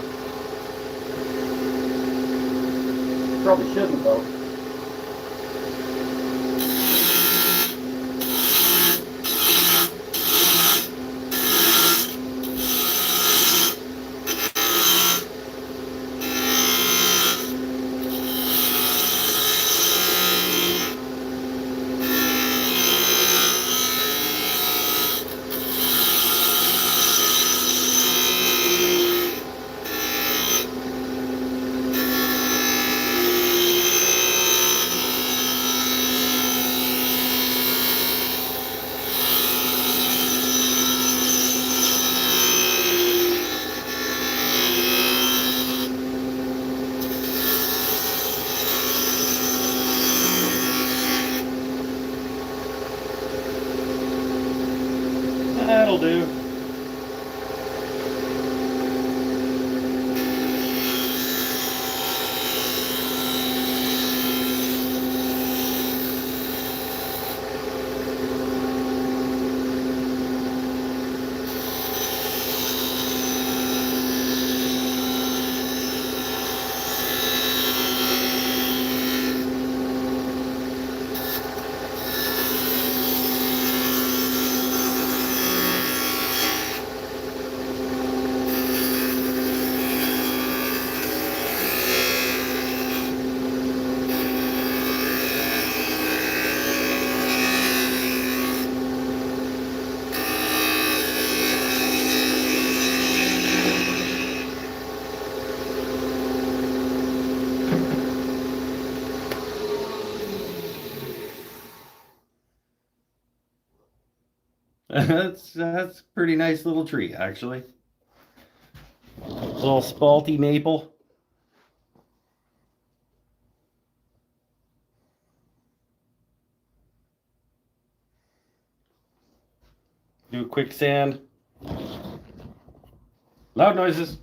Probably shouldn't though. That'll do. That's a pretty nice little tree, actually. Little spalty maple. Do a quick sand. Loud noises.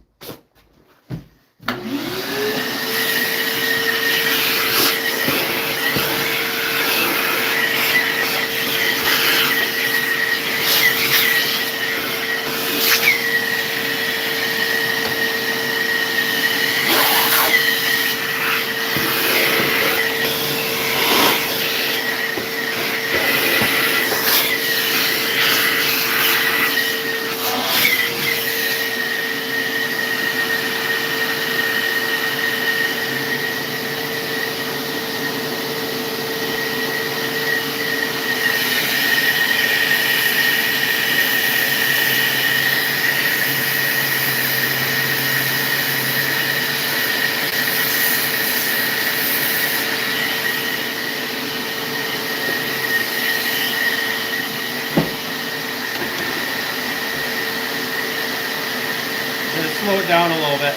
Slow it down a little bit.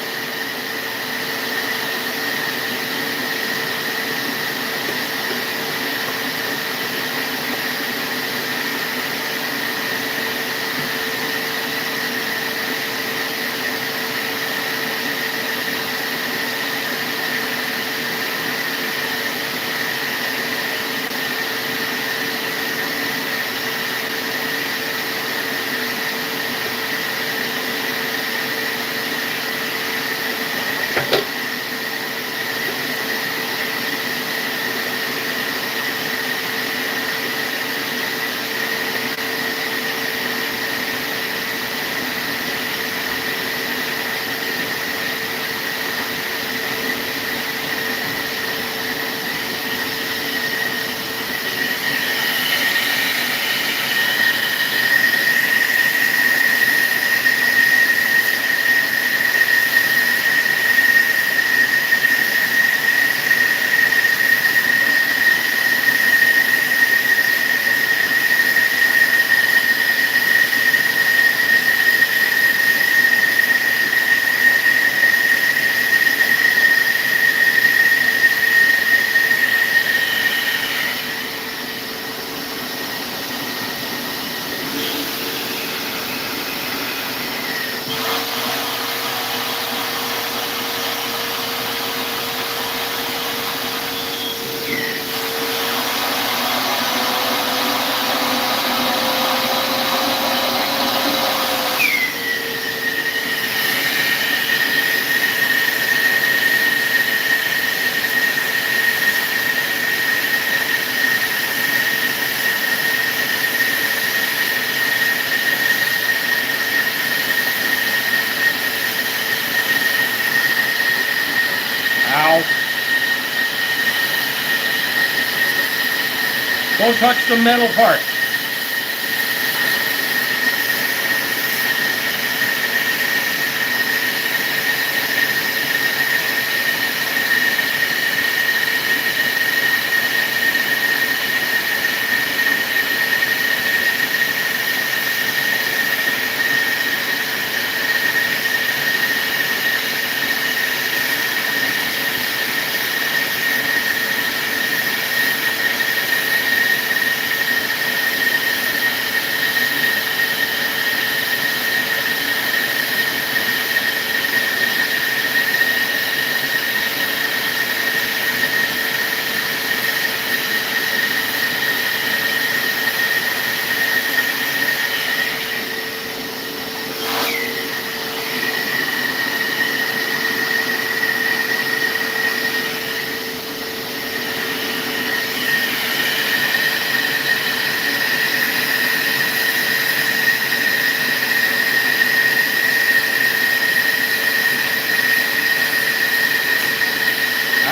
Don't touch the metal part.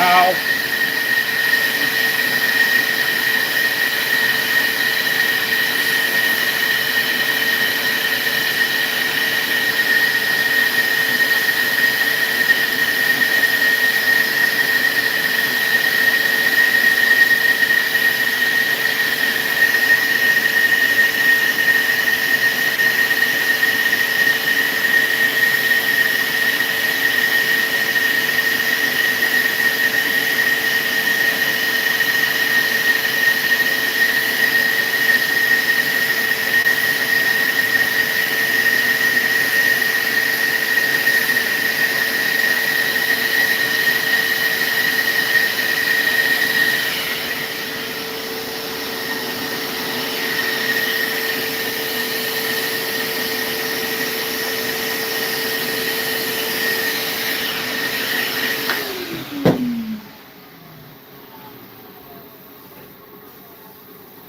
Ow.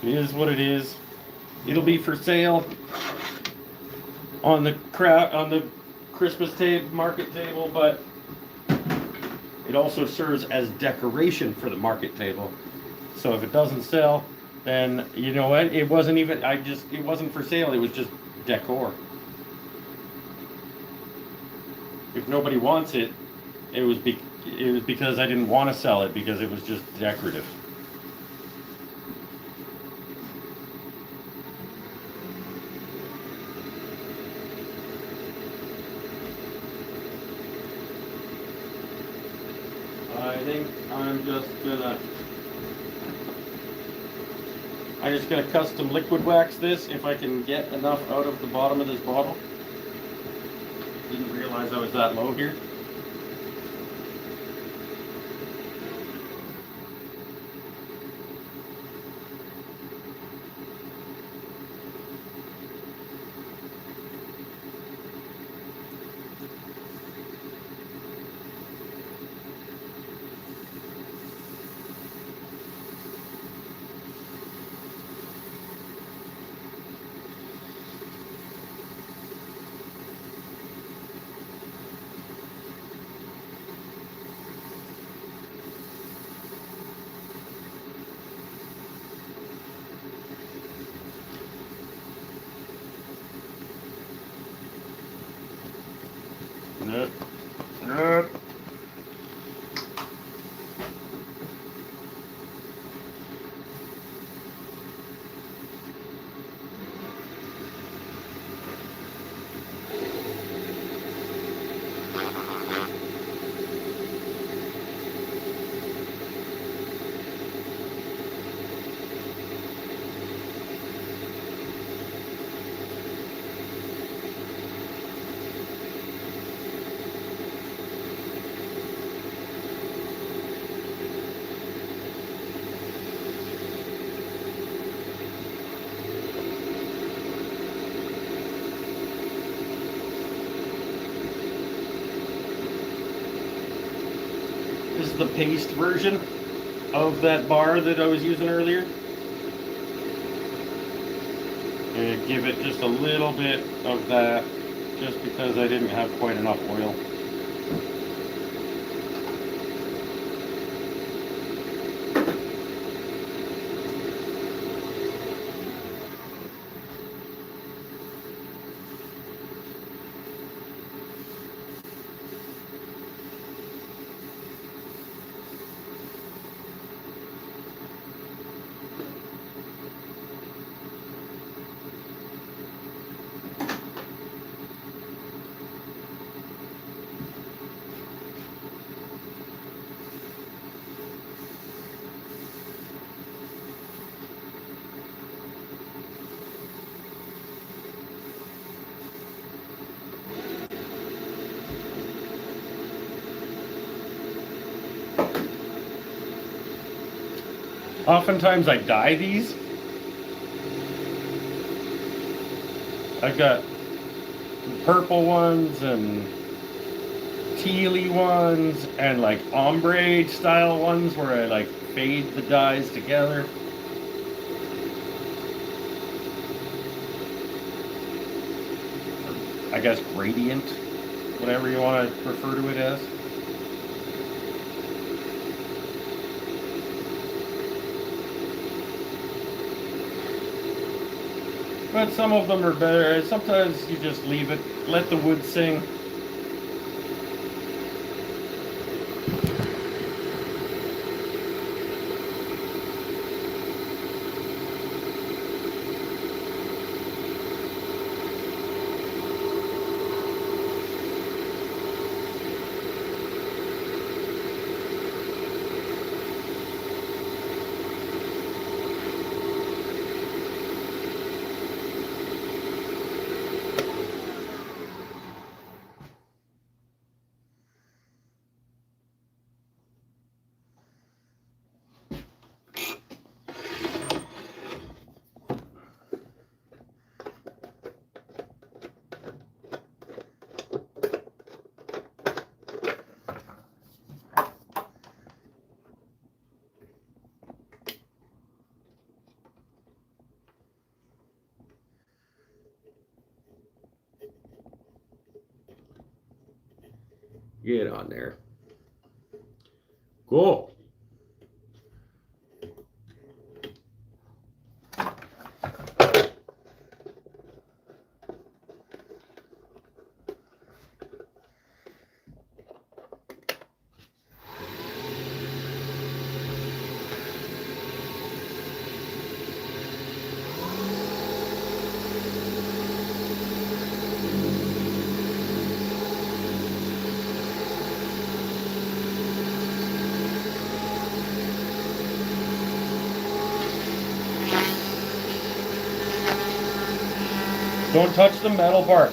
It is what it is. It'll be for sale on the Christmas market table, but it also serves as decoration for the market table. So if it doesn't sell, then you know what? It wasn't even. It wasn't for sale. It was just decor. If nobody wants it, it was because I didn't want to sell it, because it was just decorative. I think I'm just gonna custom liquid wax this if I can get enough out of the bottom of this bottle. Didn't realize I was that low here. Nope. Nope. This is the paste version of that bar that I was using earlier. And give it just a little bit of that, just because I didn't have quite enough oil. oftentimes I dye these. I've got purple ones and tealy ones and like ombre style ones where I like fade the dyes together. I guess gradient, whatever you want to refer to it as. But some of them are better. Sometimes you just leave it, let the wood sing. Get on there. Go. Don't touch the metal part.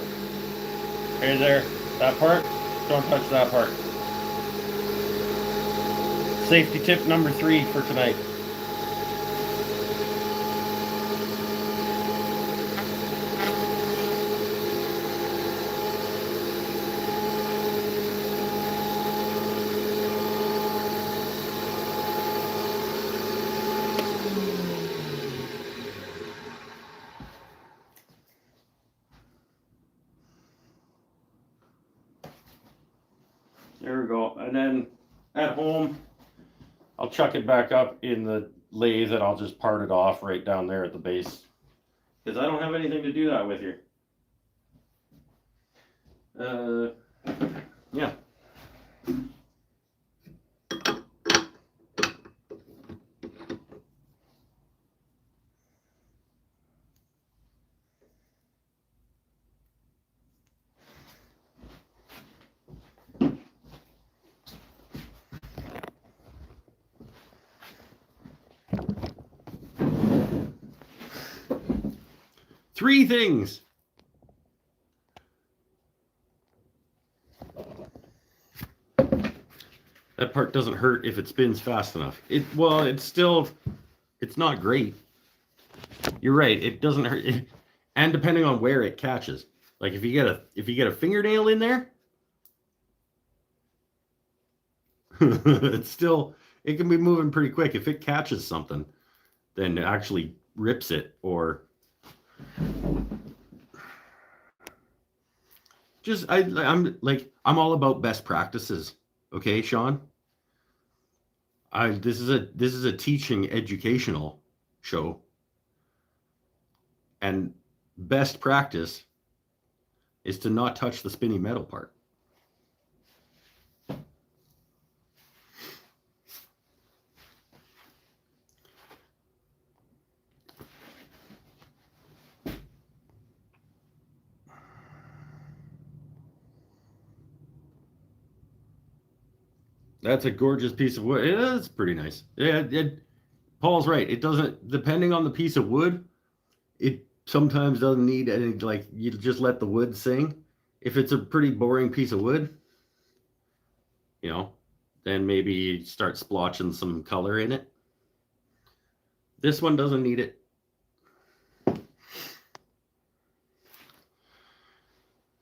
Hey there, that part, don't touch that part. Safety tip number 3 for tonight. There we go. And then at home, I'll chuck it back up in the lathe and I'll just part it off right down there at the base. Because I don't have anything to do that with here. Yeah. Three things. That part doesn't hurt if it spins fast enough. It's not great. You're right. It doesn't hurt, and depending on where it catches, like if you get a fingernail in there, it can be moving pretty quick. If it catches something, then it actually rips it or. I'm all about best practices. Okay, Sean. This is a teaching educational show. And best practice is to not touch the spinny metal part. That's a gorgeous piece of wood. It's pretty nice. Yeah, Paul's right. It doesn't, depending on the piece of wood, it sometimes doesn't need any, like, you just let the wood sing. If it's a pretty boring piece of wood, then maybe start splotching some color in it. This one doesn't need it.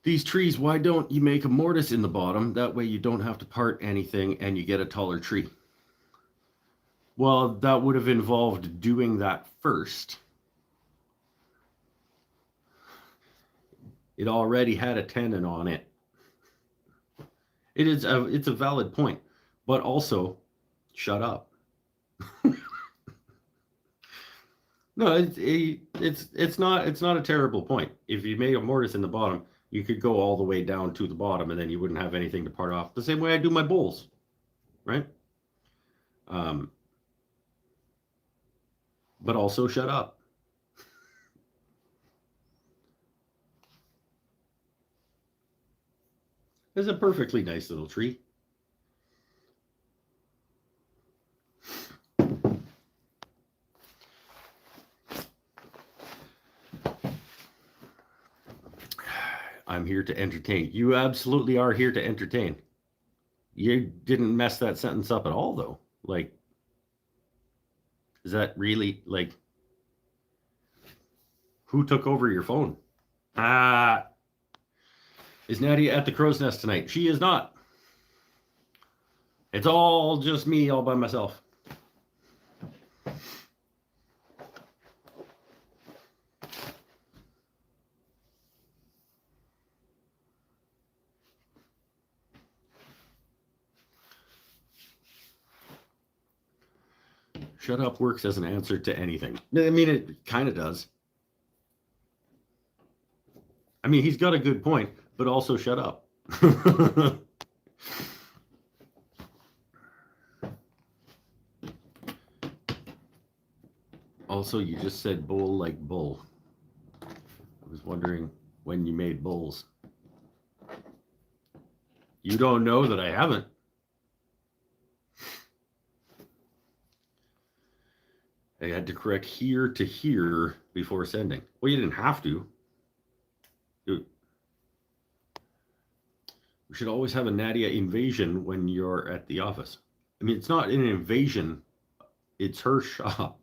These trees, why don't you make a mortise in the bottom? That way you don't have to part anything and you get a taller tree. Well, that would have involved doing that first. It already had a tenon on it. It's a valid point, but also, shut up. No, it's not a terrible point. If you made a mortise in the bottom, you could go all the way down to the bottom, and then you wouldn't have anything to part off. The same way I do my bowls, right? But also shut up. It's a perfectly nice little tree. I'm here to entertain. You absolutely are here to entertain. You didn't mess that sentence up at all, though. Like, is that really, like, who took over your phone? Is Nadia at the crow's nest tonight? She is not. It's all just me all by myself. Shut up works as an answer to anything. I mean, it kind of does. I mean, he's got a good point, but also shut up. Also, you just said bowl like bull. I was wondering when you made bowls. You don't know that I haven't. I had to correct here to here before sending. Well, you didn't have to. We should always have a Nadia invasion when you're at the office. I mean, it's not an invasion. It's her shop.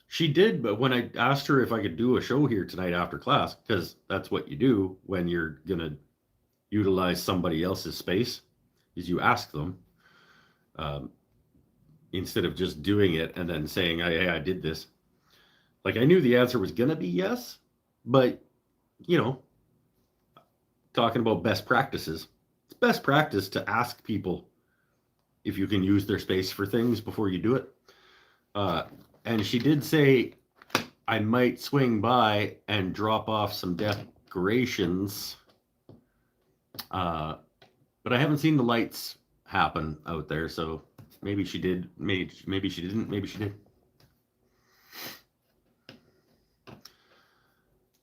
She did, but when I asked her if I could do a show here tonight after class, because that's what you do when you're going to utilize somebody else's space, is you ask them. Instead of just doing it and then saying, hey, I did this. Like, I knew the answer was going to be yes, but, talking about best practices, it's best practice to ask people if you can use their space for things before you do it. And she did say I might swing by and drop off some decorations, but I haven't seen the lights happen out there, so maybe she did, maybe she didn't, maybe she did.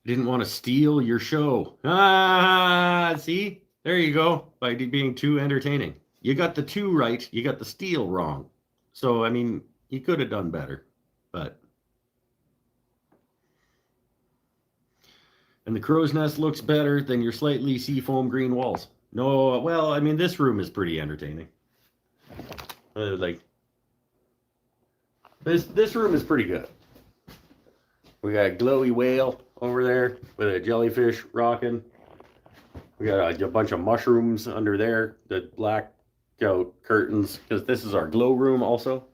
Didn't want to steal your show. See? There you go. By being too entertaining. You got the two right. You got the steal wrong. So, I mean, you could have done better. But. And the crow's nest looks better than your slightly seafoam green walls. No, well, I mean, this room is pretty entertaining. Like, this room is pretty good. We got a glowy whale over there with a jellyfish rocking. We got a bunch of mushrooms under there that black out curtains, because this is our glow room also.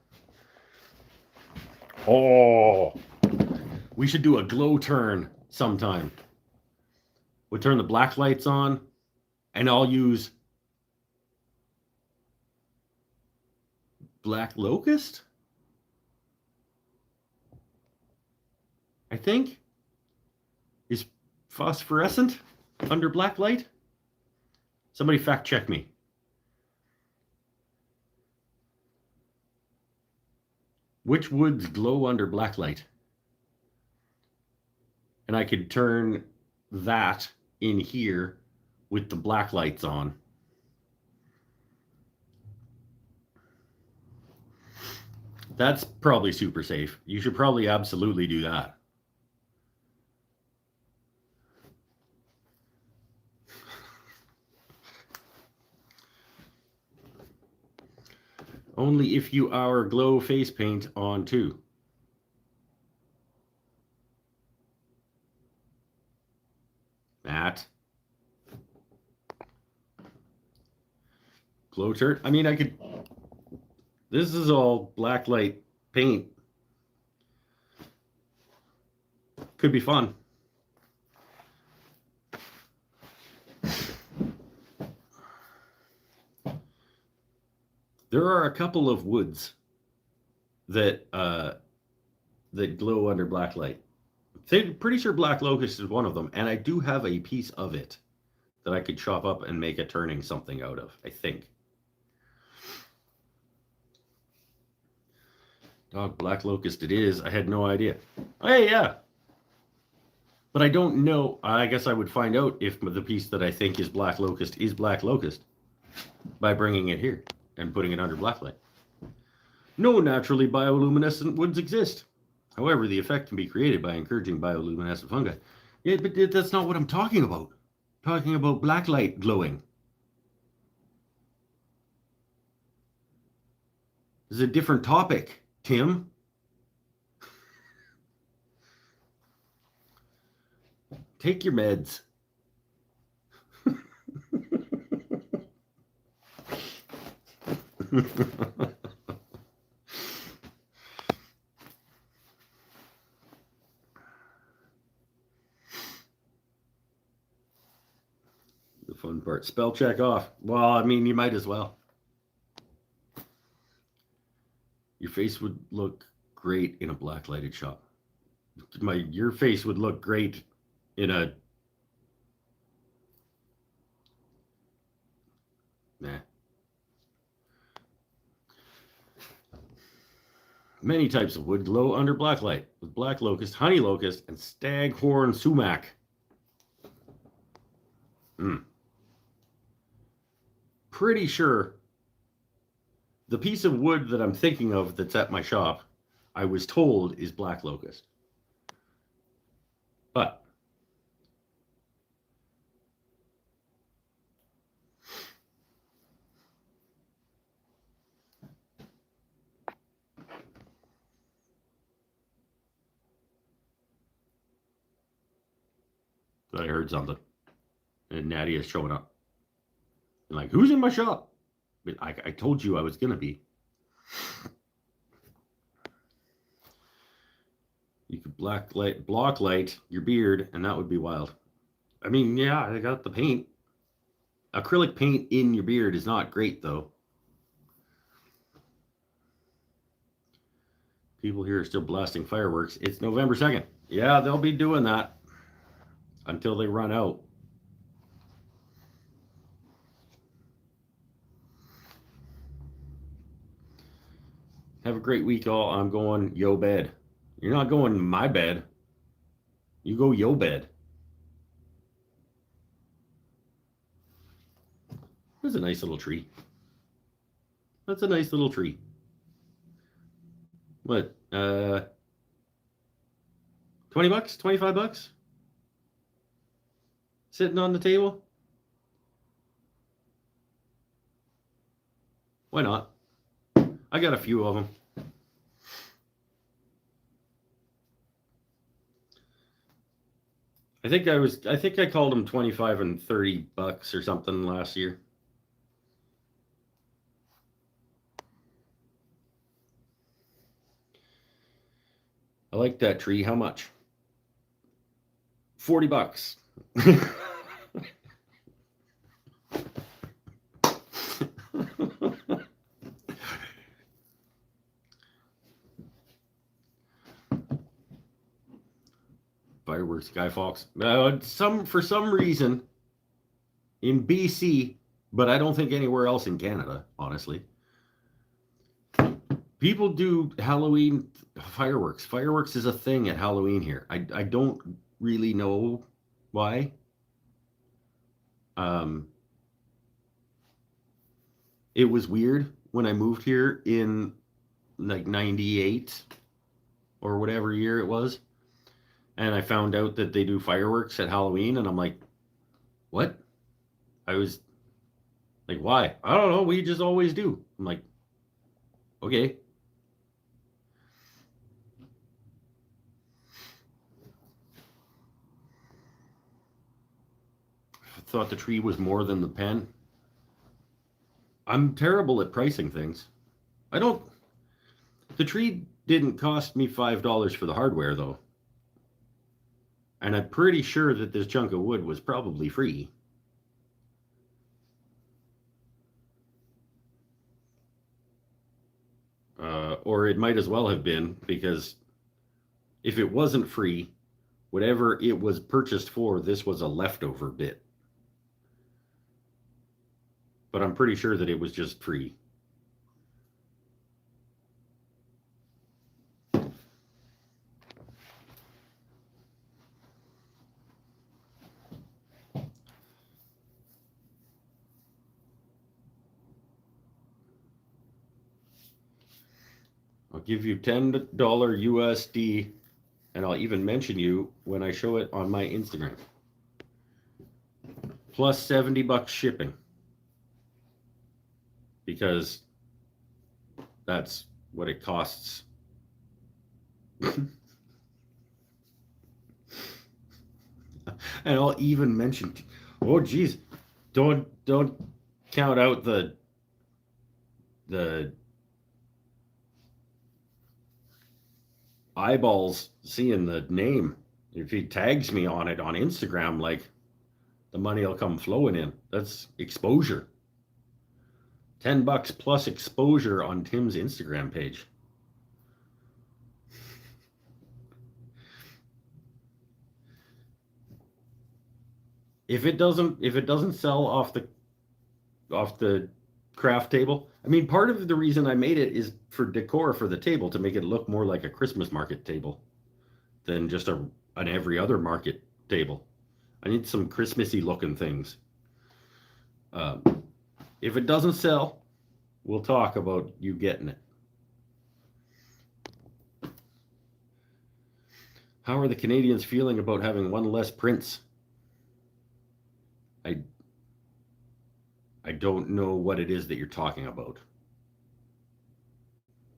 Oh, we should do a glow turn sometime. We'll turn the black lights on, and I'll use black locust, I think, is phosphorescent under black light. Somebody fact check me. Which woods glow under black light? And I could turn that in here with the black lights on. That's probably super safe. You should probably absolutely do that. Only if you our glow face paint on too. Matt. Glow shirt. I mean, I could. This is all black light paint. Could be fun. There are a couple of woods that that glow under black light. I'm pretty sure black locust is one of them, and I do have a piece of it that I could chop up and make a turning something out of, I think. Dog, black locust it is. I had no idea. Hey, yeah. But I don't know. I guess I would find out if the piece that I think is black locust by bringing it here and putting it under blacklight. No naturally bioluminescent woods exist. However, the effect can be created by encouraging bioluminescent fungi. Yeah, but that's not what I'm talking about. I'm talking about blacklight glowing. This is a different topic, Tim. Take your meds. The fun part. Spell check off. Well, I mean, you might as well. Your face would look great in a black lighted shop. Your face would look great in a nah. Many types of wood glow under blacklight with black locust, honey locust, and staghorn sumac. Pretty sure the piece of wood that I'm thinking of that's at my shop, I was told is black locust. But I heard something. And Natty is showing up. And like, who's in my shop? But I told you I was going to be. You could block light your beard, and that would be wild. I mean, yeah, I got the paint. Acrylic paint in your beard is not great, though. People here are still blasting fireworks. It's November 2nd. Yeah, they'll be doing that until they run out. Have a great week, all. I'm going yo bed. You're not going my bed. You go yo bed. That's a nice little tree. That's a nice little tree. What? 20 bucks? 25 bucks? Sitting on the table? Why not? I got a few of them. I think I called them 25 and 30 bucks or something last year. I like that tree. How much? 40 bucks. Fireworks, Guy Fawkes. For some reason in BC, but I don't think anywhere else in Canada, honestly. People do Halloween fireworks. Fireworks is a thing at Halloween here. I don't really know why. It was weird when I moved here in like 98 or whatever year it was. And I found out that they do fireworks at Halloween, and I'm like, what? I was like, why? I don't know. We just always do. I'm like, Okay. I thought the tree was more than the pen. I'm terrible at pricing things. I don't. The tree didn't cost me $5 for the hardware, though. And I'm pretty sure that this chunk of wood was probably free. Or it might as well have been, because if it wasn't free, whatever it was purchased for, this was a leftover bit. But I'm pretty sure that it was just free. I'll give you $10 USD, and I'll even mention you when I show it on my Instagram. Plus $70 shipping. Because that's what it costs. And I'll even mention, oh geez, don't count out the eyeballs seeing the name. If he tags me on it on Instagram, like, the money will come flowing in. That's exposure. $10 plus exposure on Tim's Instagram page. If it doesn't sell off the craft table, I mean, part of the reason I made it is for decor for the table, to make it look more like a Christmas market table than just an every other market table. I need some Christmassy looking things. If it doesn't sell, we'll talk about you getting it. How are the Canadians feeling about having one less prince? I don't know what it is that you're talking about.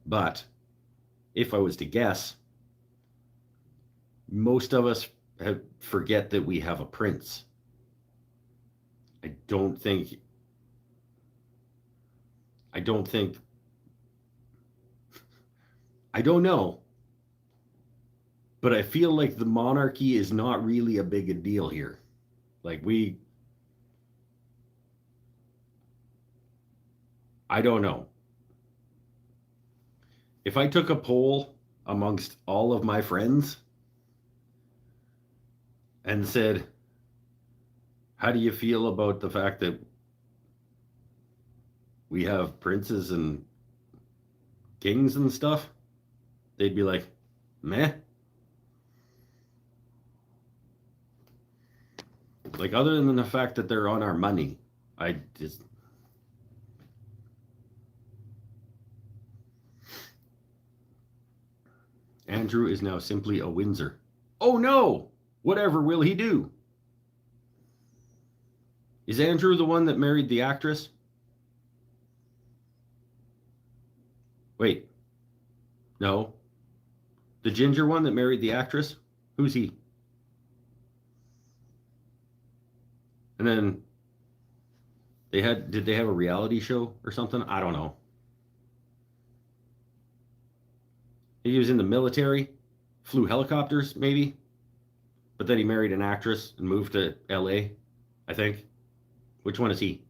But if I was to guess, most of us forget that we have a prince. I don't think. I don't know. But I feel like the monarchy is not really a big a deal here. Like, I don't know. If I took a poll amongst all of my friends and said, how do you feel about the fact that we have princes and kings and stuff? They'd be like, meh. Like, other than the fact that they're on our money, I just. Andrew is now simply a Windsor. Oh no! Whatever will he do? Is Andrew the one that married the actress? Wait. No. The ginger one that married the actress? Who's he? And then did they have a reality show or something? I don't know. He was in the military, flew helicopters maybe, but then he married an actress and moved to LA, I think. Which one is he?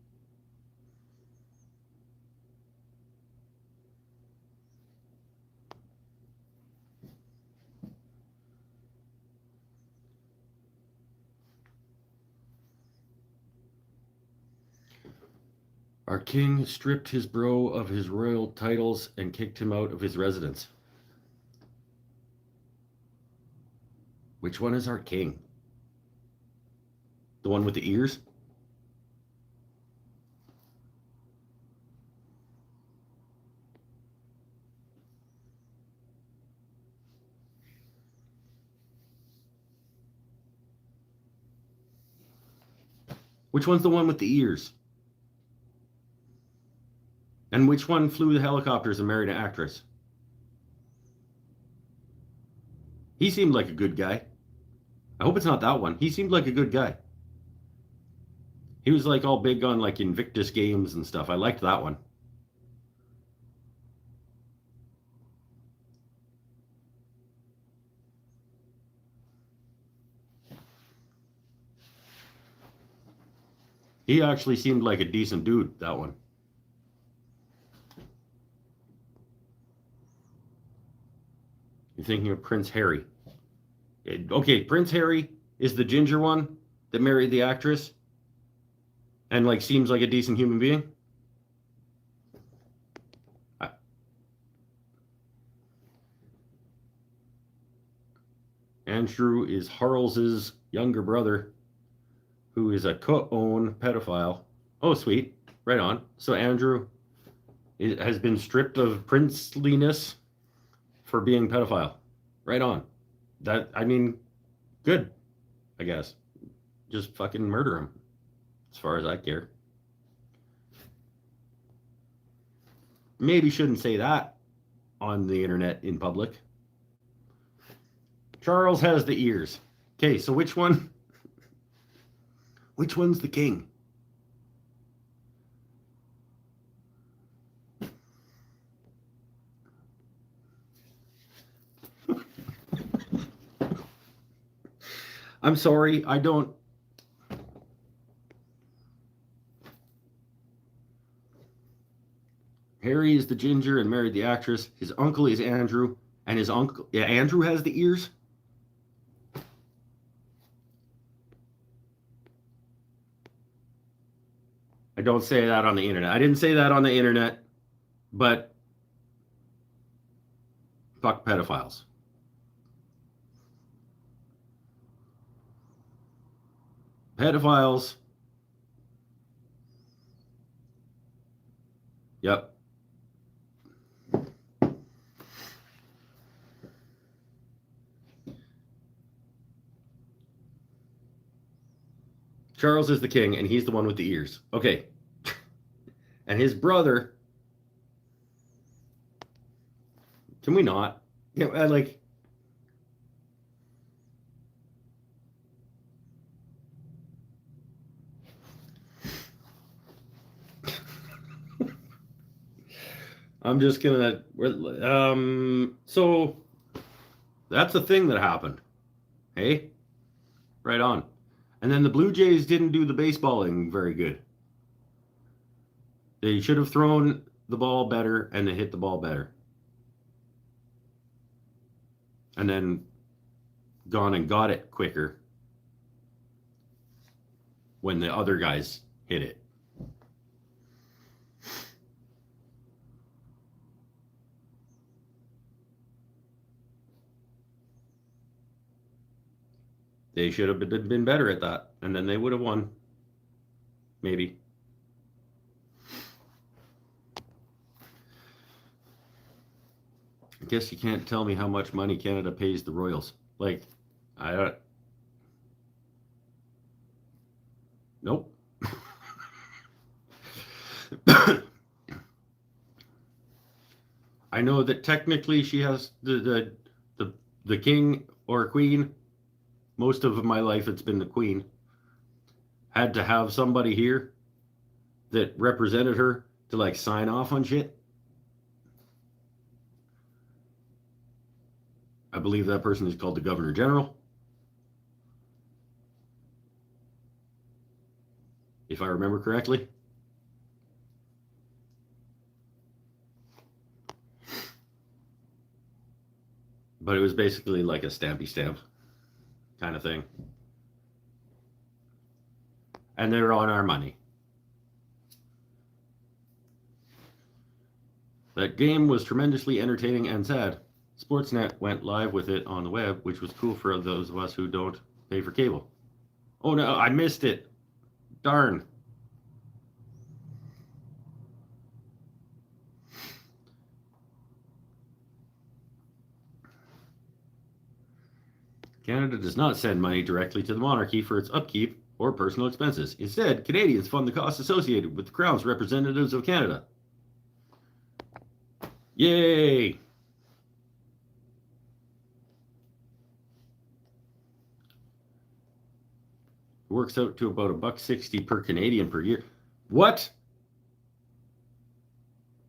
Our king stripped his bro of his royal titles and kicked him out of his residence. Which one is our king? The one with the ears? Which one's the one with the ears? And which one flew the helicopters and married an actress? He seemed like a good guy. I hope it's not that one. He seemed like a good guy. He was like all big on like Invictus Games and stuff. I liked that one. He actually seemed like a decent dude, that one. You're thinking of Prince Harry. Okay, Prince Harry is the ginger one that married the actress and like seems like a decent human being. Andrew is Harles's younger brother, who is a co-owned pedophile. Oh, sweet. Right on. So Andrew has been stripped of princeliness for being pedophile. Right on. That, I mean, good, I guess. Just fucking murder him, as far as I care. Maybe shouldn't say that on the internet in public. Charles has the ears. Okay, so which one? Which one's the king? I'm sorry, I don't. Harry is the ginger and married the actress. His uncle is Andrew, and his uncle, yeah, Andrew has the ears. I don't say that on the internet. I didn't say that on the internet, but fuck pedophiles. Pedophiles. Yep. Charles is the king, and he's the one with the ears. Okay. And his brother. Can we not? Yeah, like. I'm just gonna. So that's the thing that happened. Hey, right on. And then the Blue Jays didn't do the baseballing very good. They should have thrown the ball better and they hit the ball better. And then gone and got it quicker when the other guys hit it. They should have been better at that, and then they would have won. Maybe. I guess you can't tell me how much money Canada pays the Royals. Like, I don't. Nope. I know that technically she has the king or queen. Most of my life it's been the queen. Had to have somebody here that represented her to like sign off on shit. I believe that person is called the Governor General. If I remember correctly. But it was basically like a stampy stamp kind of thing. And they're on our money. That game was tremendously entertaining and sad. Sportsnet went live with it on the web, which was cool for those of us who don't pay for cable. Oh no, I missed it. Darn. Canada does not send money directly to the monarchy for its upkeep or personal expenses. Instead, Canadians fund the costs associated with the Crown's representatives of Canada. Yay! Works out to about $1.60 per Canadian per year. What?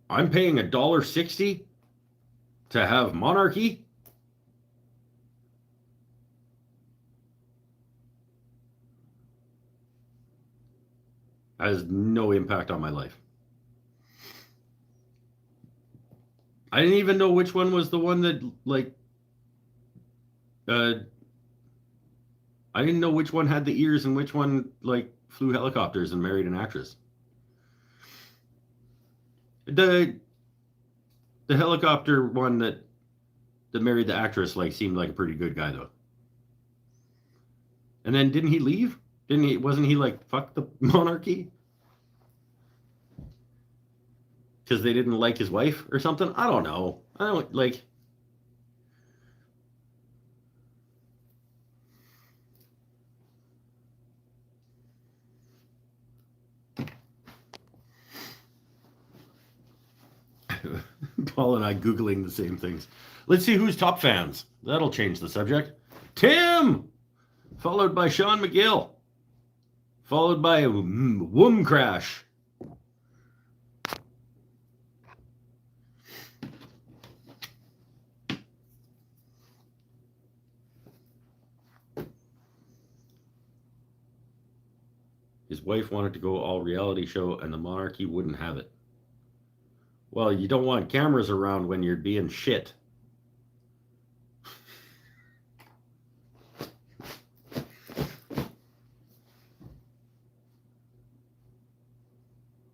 I'm paying $1.60 to have Monarchy? That has no impact on my life. I didn't even know which one was the one that, like, I didn't know which one had the ears and which one, like, flew helicopters and married an actress. The helicopter one that married the actress, like, seemed like a pretty good guy, though. And then didn't he leave? Wasn't he like, fuck the monarchy? Because they didn't like his wife or something? I don't know. I don't, like... Paul and I Googling the same things. Let's see who's top fans. That'll change the subject. Tim! Followed by Sean McGill. Followed by Woom Crash. His wife wanted to go all reality show and the monarchy wouldn't have it. Well, you don't want cameras around when you're being shit.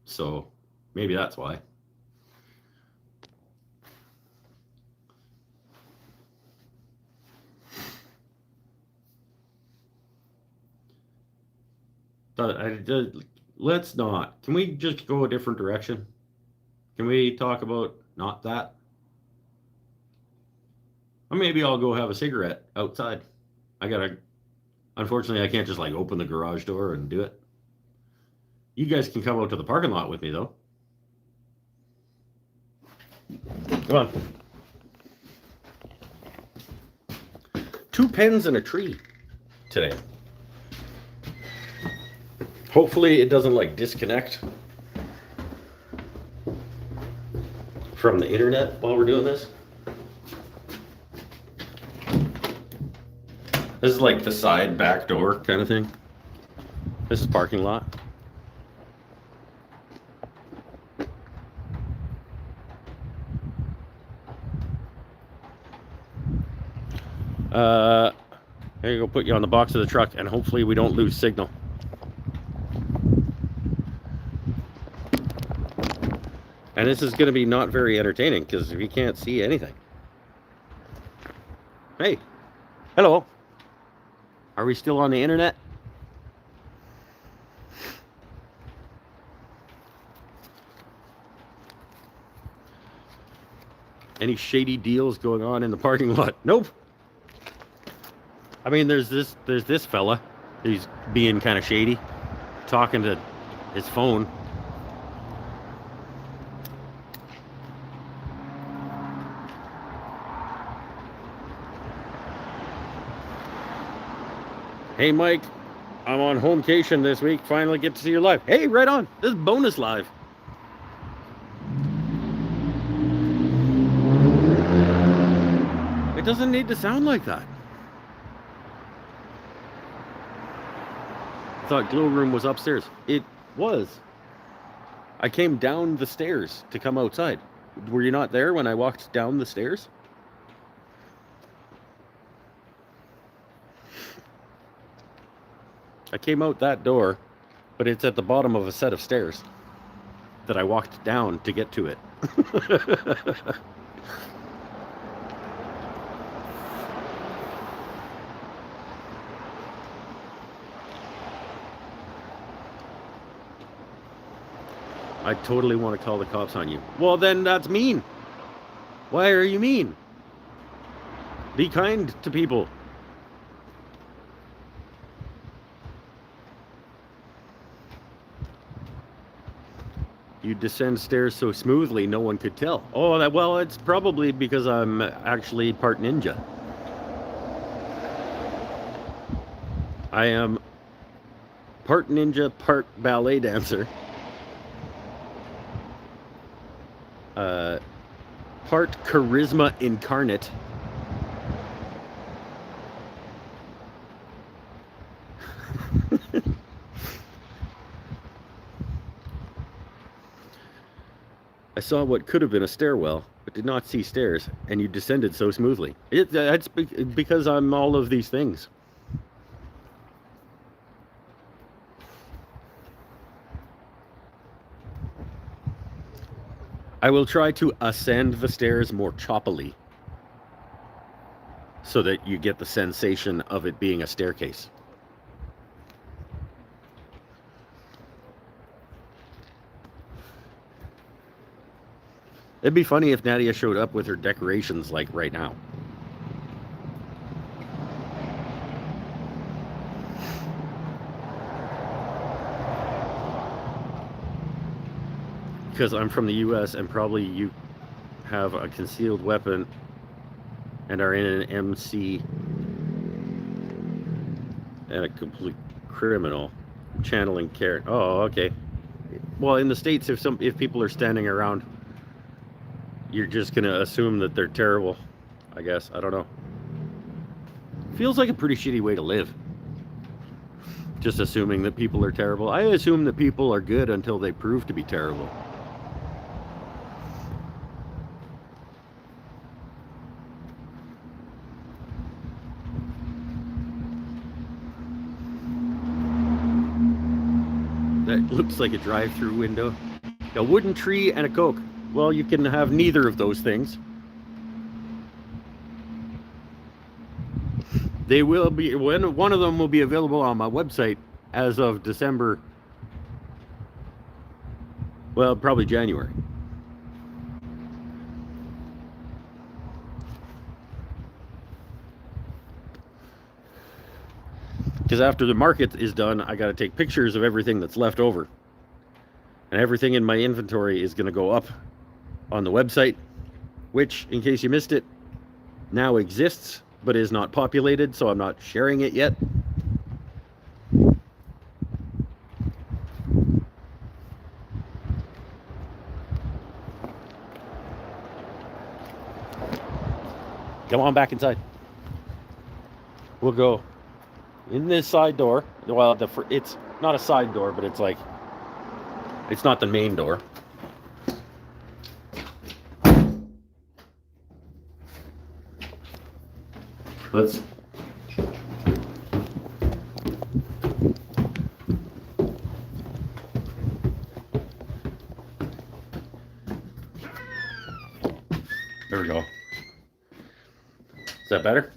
So maybe that's why. Let's not. Can we just go a different direction? Can we talk about not that? Or maybe I'll go have a cigarette outside. Unfortunately, I can't just like open the garage door and do it. You guys can come out to the parking lot with me though. Come on. 2 pens and a tree today. Hopefully it doesn't like disconnect from the internet while we're doing this. This is like the side back door kind of thing. This is parking lot. There you go, put you on the box of the truck and hopefully we don't lose signal. And this is going to be not very entertaining because we can't see anything. Hey, hello. Are we still on the internet? Any shady deals going on in the parking lot? Nope. I mean, there's this fella. He's being kind of shady, talking to his phone. Hey, Mike, I'm on homecation this week. Finally get to see you live. Hey, right on. This is bonus live. It doesn't need to sound like that. I thought Glow Room was upstairs. It was. I came down the stairs to come outside. Were you not there when I walked down the stairs? I came out that door, but it's at the bottom of a set of stairs that I walked down to get to it. I totally want to call the cops on you. Well, then that's mean. Why are you mean? Be kind to people. You descend stairs so smoothly no one could tell. Oh, well, it's probably because I'm actually part ninja. I am part ninja, part ballet dancer. Part charisma incarnate. I saw what could have been a stairwell, but did not see stairs, and you descended so smoothly. That's because I'm all of these things. I will try to ascend the stairs more choppily, so that you get the sensation of it being a staircase. It'd be funny if Nadia showed up with her decorations like right now. Because I'm from the US and probably you have a concealed weapon and are in an MC and a complete criminal channeling care. Oh, okay. Well, in the States, if people are standing around, you're just gonna assume that they're terrible, I guess. I don't know. Feels like a pretty shitty way to live. Just assuming that people are terrible. I assume that people are good until they prove to be terrible. That looks like a drive-through window. A wooden tree and a Coke. Well, you can have neither of those things. They will be, one of them will be available on my website as of December. Well, probably January. Because after the market is done, I got to take pictures of everything that's left over. And everything in my inventory is going to go up on the website, which, in case you missed it, now exists, but is not populated, so I'm not sharing it yet. Come on back inside. We'll go in this side door. Well, it's not a side door, but it's like, it's not the main door. Let's there we go. Is that better?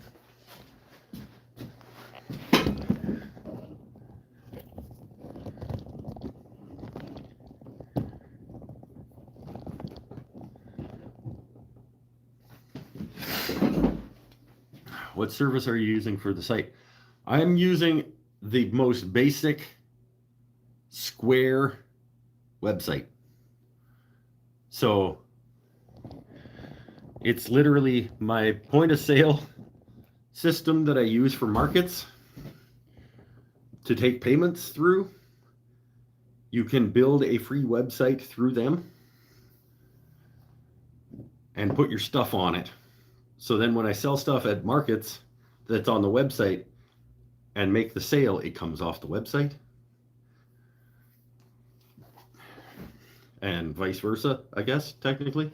What service are you using for the site? I'm using the most basic Square website. So it's literally my point of sale system that I use for markets to take payments through. You can build a free website through them and put your stuff on it. So then when I sell stuff at markets that's on the website and make the sale, it comes off the website. And vice versa, I guess, technically.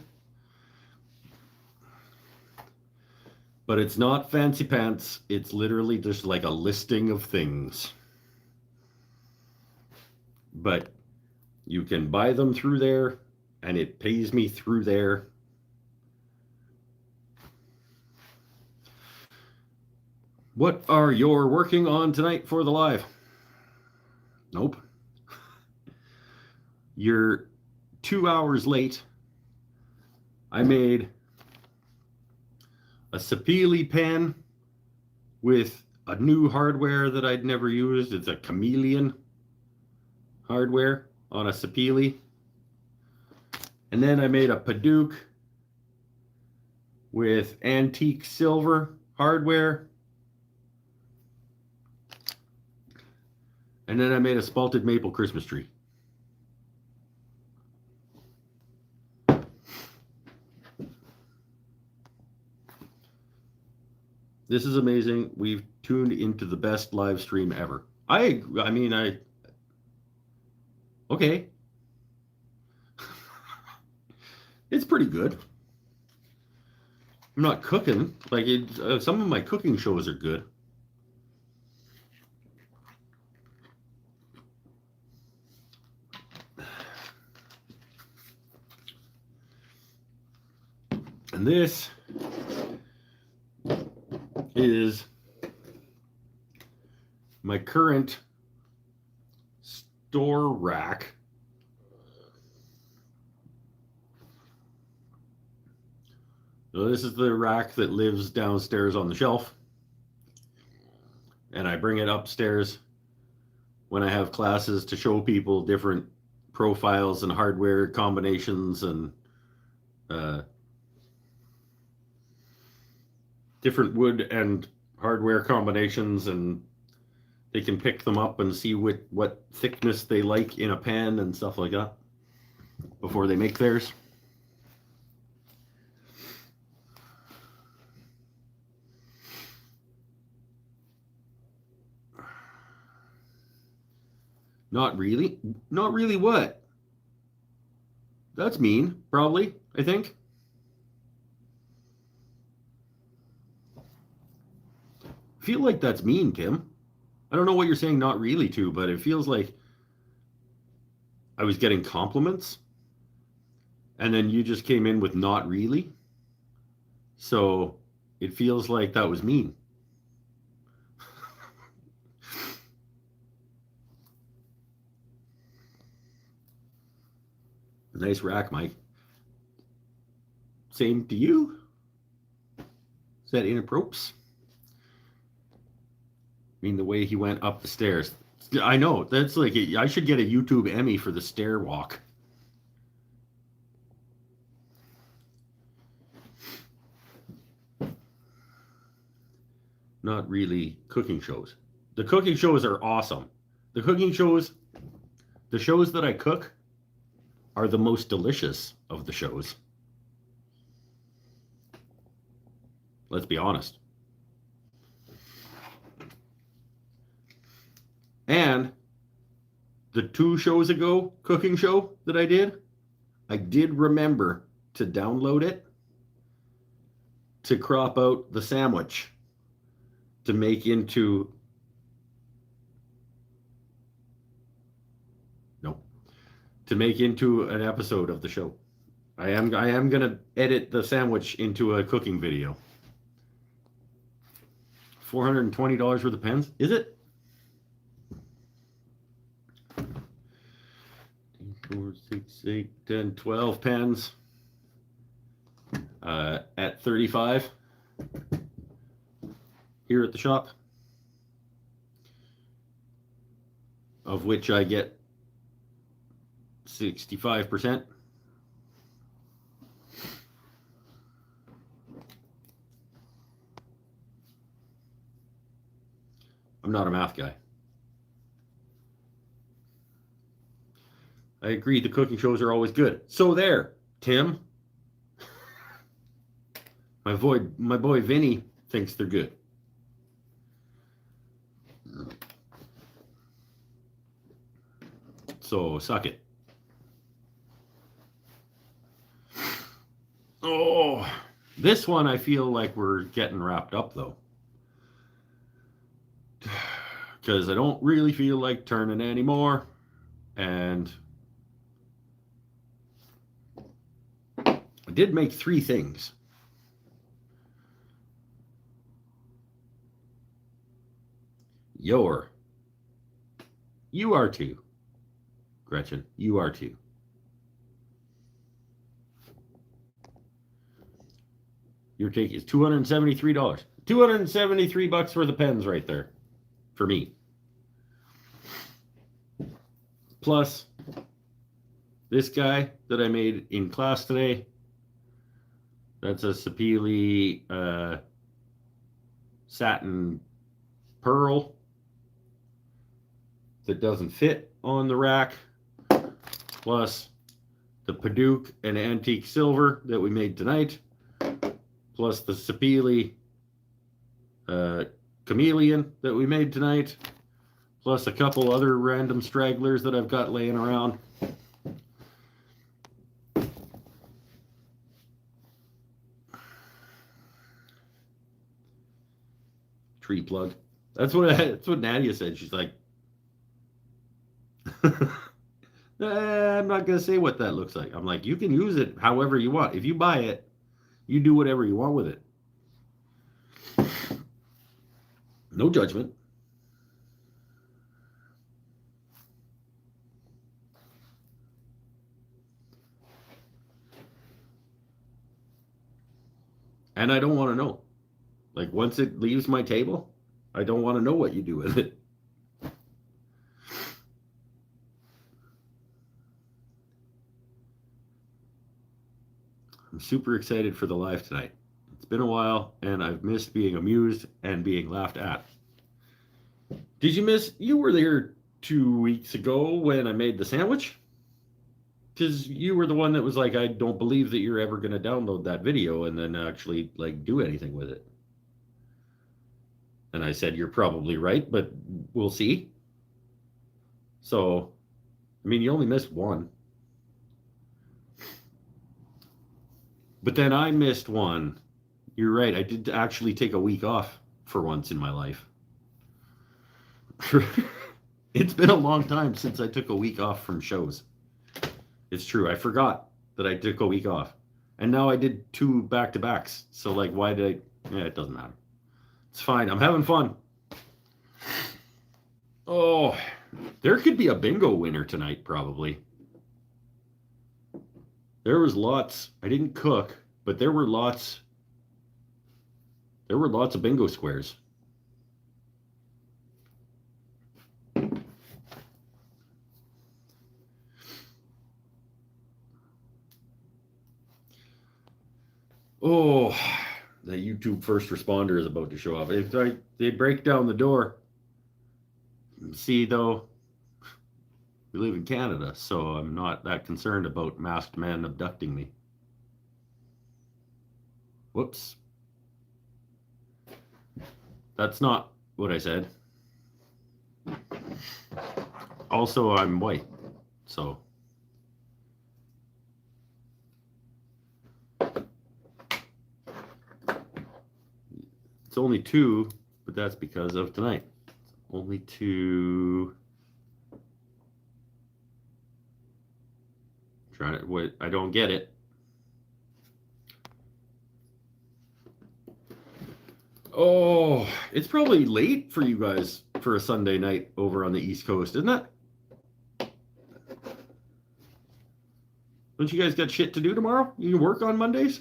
But it's not fancy pants. It's literally just like a listing of things. But you can buy them through there, and it pays me through there. What are you working on tonight for the live? Nope. You're 2 hours late. I made a Sapele pen with a new hardware that I'd never used. It's a Chameleon hardware on a Sapele. And then I made a Paduke with antique silver hardware. And then I made a spalted maple Christmas tree. This is amazing. We've tuned into the best live stream ever. Okay. It's pretty good. I'm not cooking. Like, some of my cooking shows are good. And this is my current store rack. So this is the rack that lives downstairs on the shelf. And I bring it upstairs when I have classes to show people different profiles and hardware combinations and different wood and hardware combinations, and they can pick them up and see what thickness they like in a pan and stuff like that before they make theirs. Not really. Not really what? That's mean, probably, I think. I feel like that's mean, Tim. I don't know what you're saying not really to, but it feels like I was getting compliments and then you just came in with not really. So it feels like that was mean. Nice rack, Mike. Same to you? Is that inappropriate? I mean, the way he went up the stairs. I know. That's like, I should get a YouTube Emmy for the stair walk. Not really cooking shows. The cooking shows are awesome. The cooking shows, the shows that I cook are the most delicious of the shows. Let's be honest. And the 2 shows ago cooking show that I did remember to download it to crop out the sandwich to make into an episode of the show. I am gonna edit the sandwich into a cooking video. $420 worth of pens? Is it? 4, 6, 8, 10, 12 pens at 35 here at the shop, of which I get 65%. I'm not a math guy. I agree, the cooking shows are always good. So there, Tim. My boy Vinny thinks they're good. So suck it. Oh, this one I feel like we're getting wrapped up though. Because I don't really feel like turning anymore. And I did make 3 things. You are too. Gretchen, you are too. Your take is $273. $273 for the pens right there. For me. Plus This guy that I made in class today, that's a Sapele satin pearl that doesn't fit on the rack, plus the Paduke and antique silver that we made tonight, plus the Sapele chameleon that we made tonight, plus a couple other random stragglers that I've got laying around. Tree plug. That's what Nadia said. She's like, I'm not gonna say what that looks like. I'm like, you can use it however you want. If you buy it, you do whatever you want with it. No judgment. And I don't want to know. Like, once it leaves my table, I don't want to know what you do with it. I'm super excited for the live tonight. It's been a while, and I've missed being amused and being laughed at. Did you miss? You were there 2 weeks ago when I made the sandwich? Because you were the one that was like, I don't believe that you're ever going to download that video and then actually like do anything with it. And I said, you're probably right, but we'll see. So, I mean, you only missed one. But then I missed one. You're right. I did actually take a week off for once in my life. It's been a long time since I took a week off from shows. It's true. I forgot that I took a week off. And now I did 2 back-to-backs. So, like, why did I... Yeah, it doesn't matter. It's fine. I'm having fun. Oh, there could be a bingo winner tonight, probably. There was lots. I didn't cook, but there were lots. There were lots of bingo squares. Oh, the YouTube first responder is about to show up. If they break down the door, see, though, we live in Canada, so I'm not that concerned about masked men abducting me. Whoops. That's not what I said. Also, I'm white, so... It's only 2, but that's because of tonight. Only 2. Trying to wait. I don't get it. Oh, it's probably late for you guys for a Sunday night over on the East Coast, isn't it? Don't you guys got shit to do tomorrow? You can work on Mondays?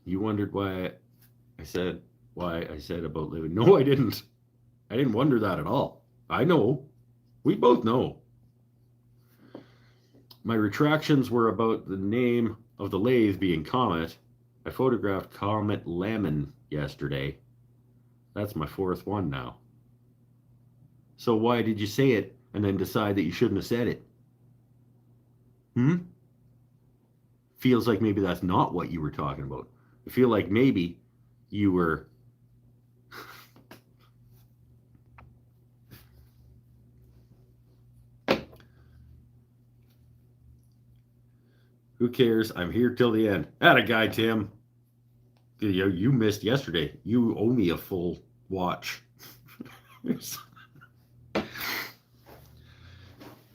You wondered why I said about living. No, I didn't. I didn't wonder that at all. I know. We both know. My retractions were about the name of the lathe being Comet. I photographed Comet Lemon yesterday. That's my 4th one now. So why did you say it and then decide that you shouldn't have said it? Feels like maybe that's not what you were talking about. I feel like maybe you were... Who cares? I'm here till the end. Atta guy, Tim. You missed yesterday. You owe me a full watch.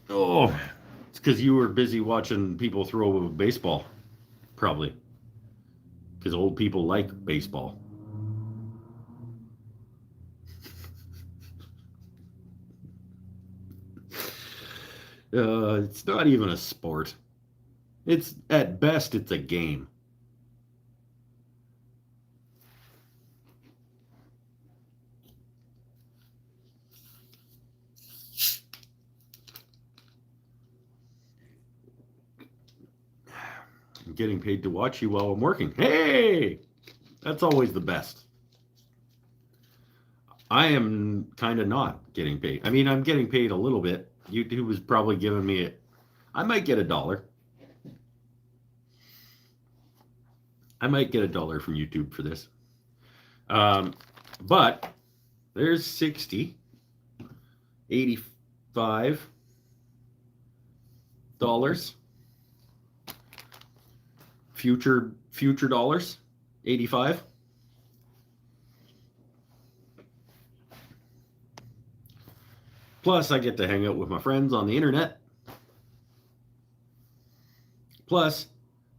Oh, it's because you were busy watching people throw a baseball. Probably. Because old people like baseball. It's not even a sport. It's, at best, it's a game. getting paid to watch you while I'm working. Hey, that's always the best. I am kind of not getting paid. I mean, I'm getting paid a little bit. YouTube is probably giving me I might get $1. I might get $1 from YouTube for this. But there's 60, 85 dollars. Future dollars, 85. Plus, I get to hang out with my friends on the internet. Plus,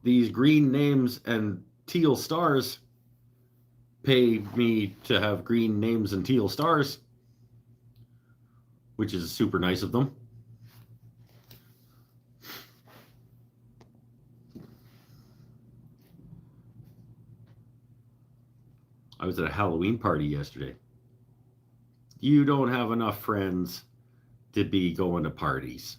these green names and teal stars pay me to have green names and teal stars, which is super nice of them. I was at a Halloween party yesterday. You don't have enough friends to be going to parties.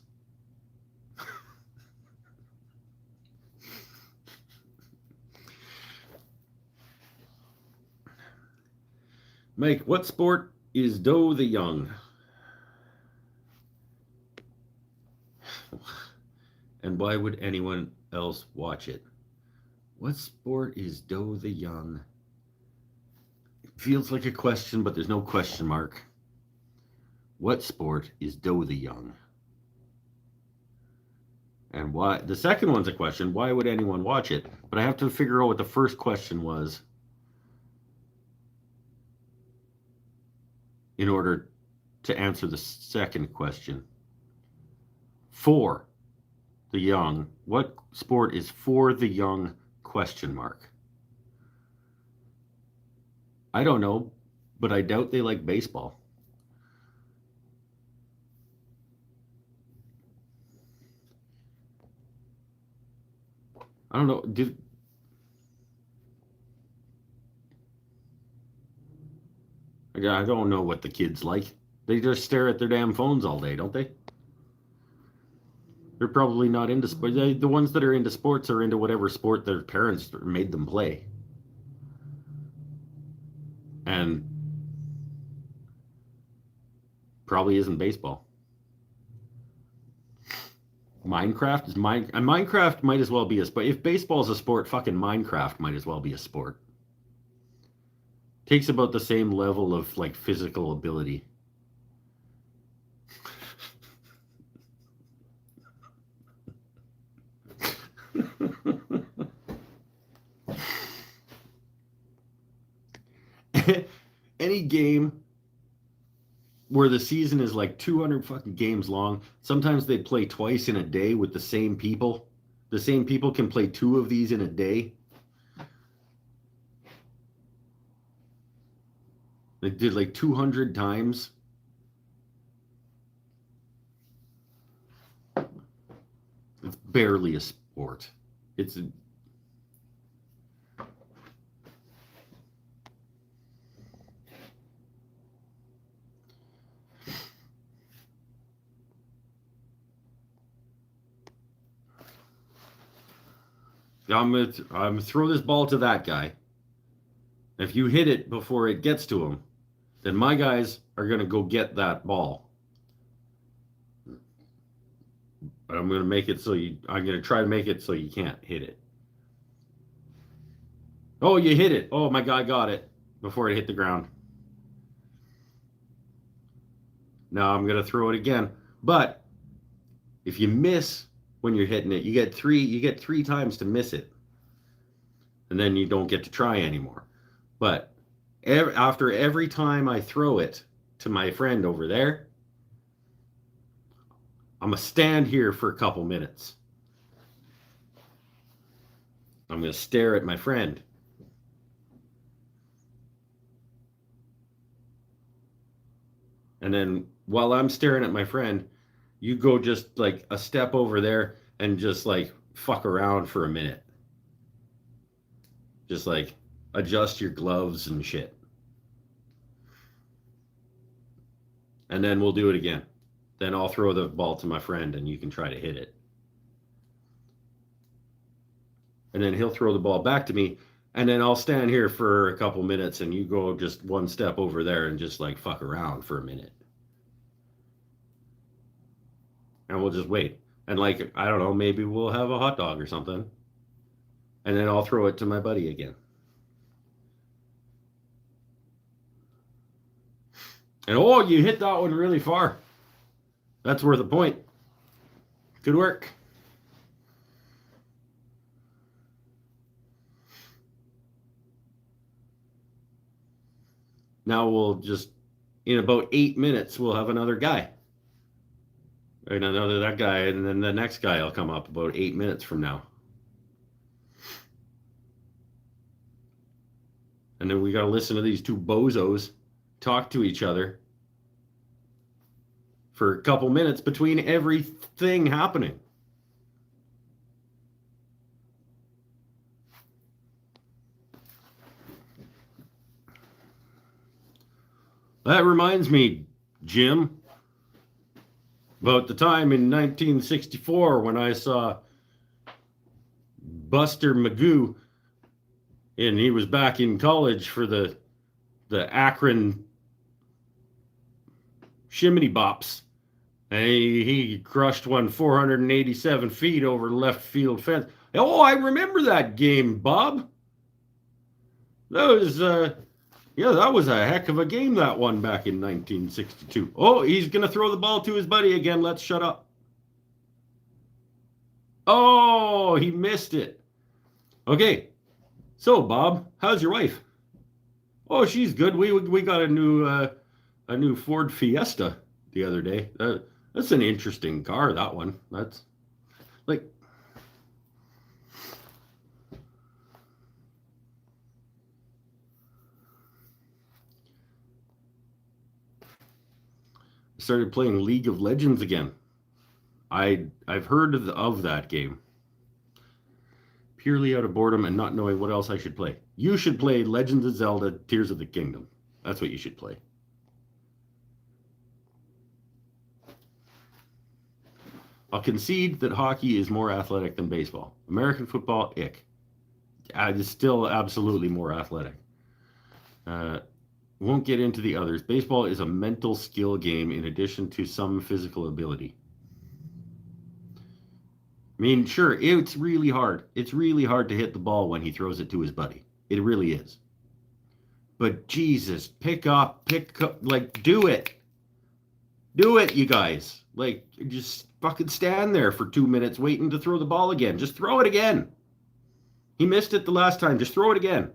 Mike, what sport is Doe the Young? And why would anyone else watch it? What sport is Doe the Young? It feels like a question, but there's no question mark. What sport is Doe the Young? And why? The second one's a question. Why would anyone watch it? But I have to figure out what the first question was in order to answer the second question. For the young. What sport is for the young? Question mark. I don't know, but I doubt they like baseball. I don't know. I don't know what the kids like. They just stare at their damn phones all day, don't they? They're probably not into sport. The ones that are into sports are into whatever sport their parents made them play. And probably isn't baseball. Minecraft might as well be a sport. If baseball is a sport, fucking Minecraft might as well be a sport. Takes about the same level of like physical ability. Any game where the season is like 200 fucking games long, sometimes they play twice in a day with the same people. The same people can play 2 of these in a day. They did like 200 times. It's barely a sport. It's a... I'm gonna throw this ball to that guy. If you hit it before it gets to him, then my guys are gonna go get that ball. But I'm gonna make it so I'm gonna try to make it so you can't hit it. Oh, you hit it. Oh, my guy got it before it hit the ground. Now I'm gonna throw it again. But if you miss when you're hitting it, you get 3 times to miss it. And then you don't get to try anymore. But after every time I throw it to my friend over there, I'm going to stand here for a couple minutes. I'm going to stare at my friend. And then while I'm staring at my friend, you go just like a step over there and just like fuck around for a minute. Just like adjust your gloves and shit. And then we'll do it again. Then I'll throw the ball to my friend and you can try to hit it. and then he'll throw the ball back to me, and then I'll stand here for a couple minutes, and you go just one step over there and just like fuck around for a minute, and we'll just wait. And like I don't know, maybe we'll have a hot dog or something, and then I'll throw it to my buddy again. And oh, you hit that one really far. That's worth a point. Good work. Now we'll just, in about 8 minutes, we'll have another guy. And another that guy, and then the next guy will come up about 8 minutes from now. And then we got to listen to these two bozos talk to each other for a couple minutes between everything happening. That reminds me, Jim, about the time in 1964 when I saw Buster Magoo, and he was back in college for the Akron Shimmy Bops. And he crushed one 487 feet over left field fence. Oh, I remember that game, Bob. That was that was a heck of a game, that one back in 1962. Oh, he's gonna throw the ball to his buddy again. Let's shut up. Oh, he missed it. Okay, so Bob, how's your wife? Oh, she's good. We got a new Ford Fiesta the other day. That's an interesting car, that one. That's like started playing League of Legends again. I've heard of that game. Purely out of boredom and not knowing what else I should play. You should play Legends of Zelda Tears of the Kingdom. That's what you should play. I'll concede that hockey is more athletic than baseball. American football, ick. It's still absolutely more athletic. Won't get into the others. Baseball is a mental skill game in addition to some physical ability. I mean, sure, it's really hard. It's really hard to hit the ball when he throws it to his buddy. It really is. But Jesus, pick up, like, do it. Do it, you guys. Like, just fucking stand there for 2 minutes waiting to throw the ball again. Just throw it again. He missed it the last time. Just throw it again.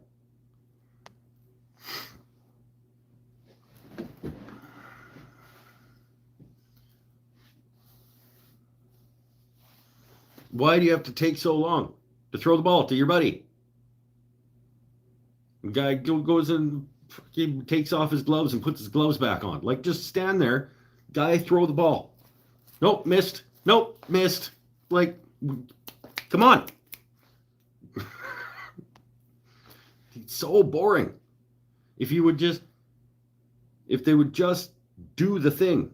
Why do you have to take so long to throw the ball to your buddy? The guy goes and he takes off his gloves and puts his gloves back on. Like, just stand there. Guy, throw the ball. Nope, missed. Nope, missed. Like, come on. It's so boring. If they would just do the thing.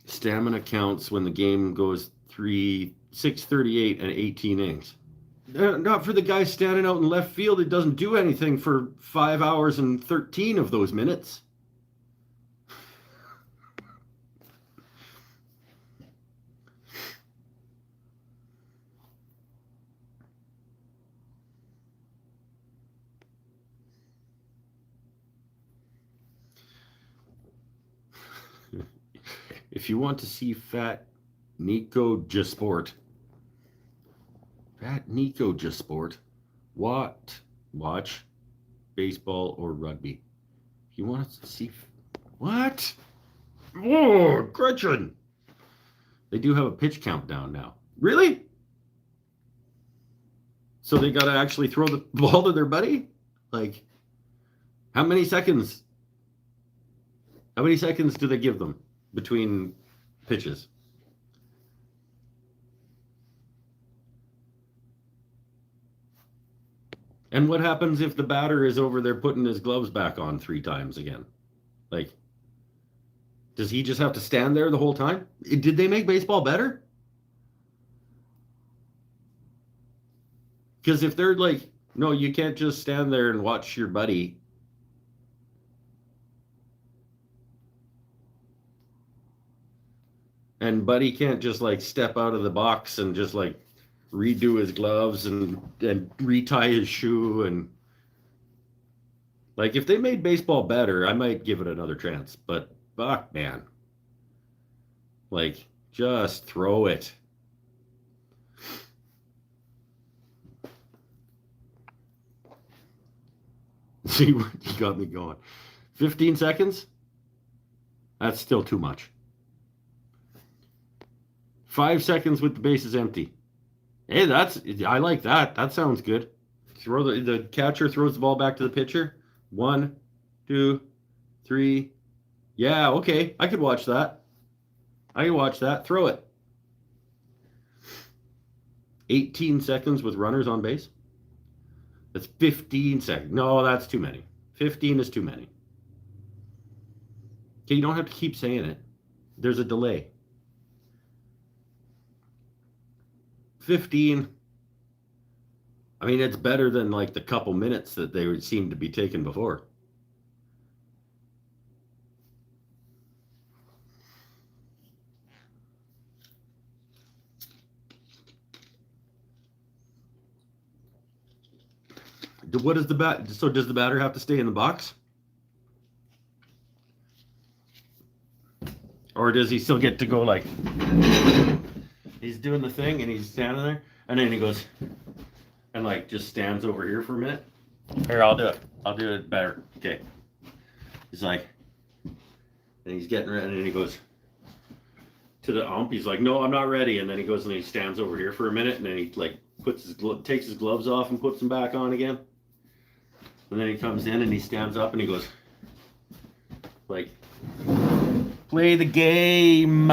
Stamina counts when the game goes 6:38 and 18 innings. Not for the guy standing out in left field. It doesn't do anything for 5 hours and 13 of those minutes. If you want to see Fat Nico Jasport, watch baseball or rugby. If you want to see what? Oh, Gretchen! They do have a pitch countdown now. Really? So they got to actually throw the ball to their buddy? Like, how many seconds? How many seconds do they give them between pitches? And what happens if the batter is over there putting his gloves back on 3 times again? Like, does he just have to stand there the whole time? Did they make baseball better? Because if they're like, no, you can't just stand there and watch your buddy. And buddy can't just like step out of the box and just like redo his gloves and retie his shoe and like if they made baseball better, I might give it another chance. But fuck, man, like just throw it. See what you got me going. 15 seconds? That's still too much. 5 seconds with the bases empty. Hey, I like that. That sounds good. Throw the catcher throws the ball back to the pitcher. 1, 2, 3. Yeah, okay. I could watch that. I can watch that. Throw it. 18 seconds with runners on base. That's 15 seconds. No, that's too many. 15 is too many. Okay, you don't have to keep saying it. There's a delay. 15. I mean, it's better than like the couple minutes that they would seem to be taking before. What does the bat? So does the batter have to stay in the box, or does he still get to go like? He's doing the thing and he's standing there, and then he goes and like just stands over here for a minute. Here, I'll do it. I'll do it better. Okay. He's like, and he's getting ready, and he goes to the ump. He's like, "No, I'm not ready." And then he goes and he stands over here for a minute, and then he like takes his gloves off and puts them back on again. And then he comes in and he stands up and he goes, like, play the game.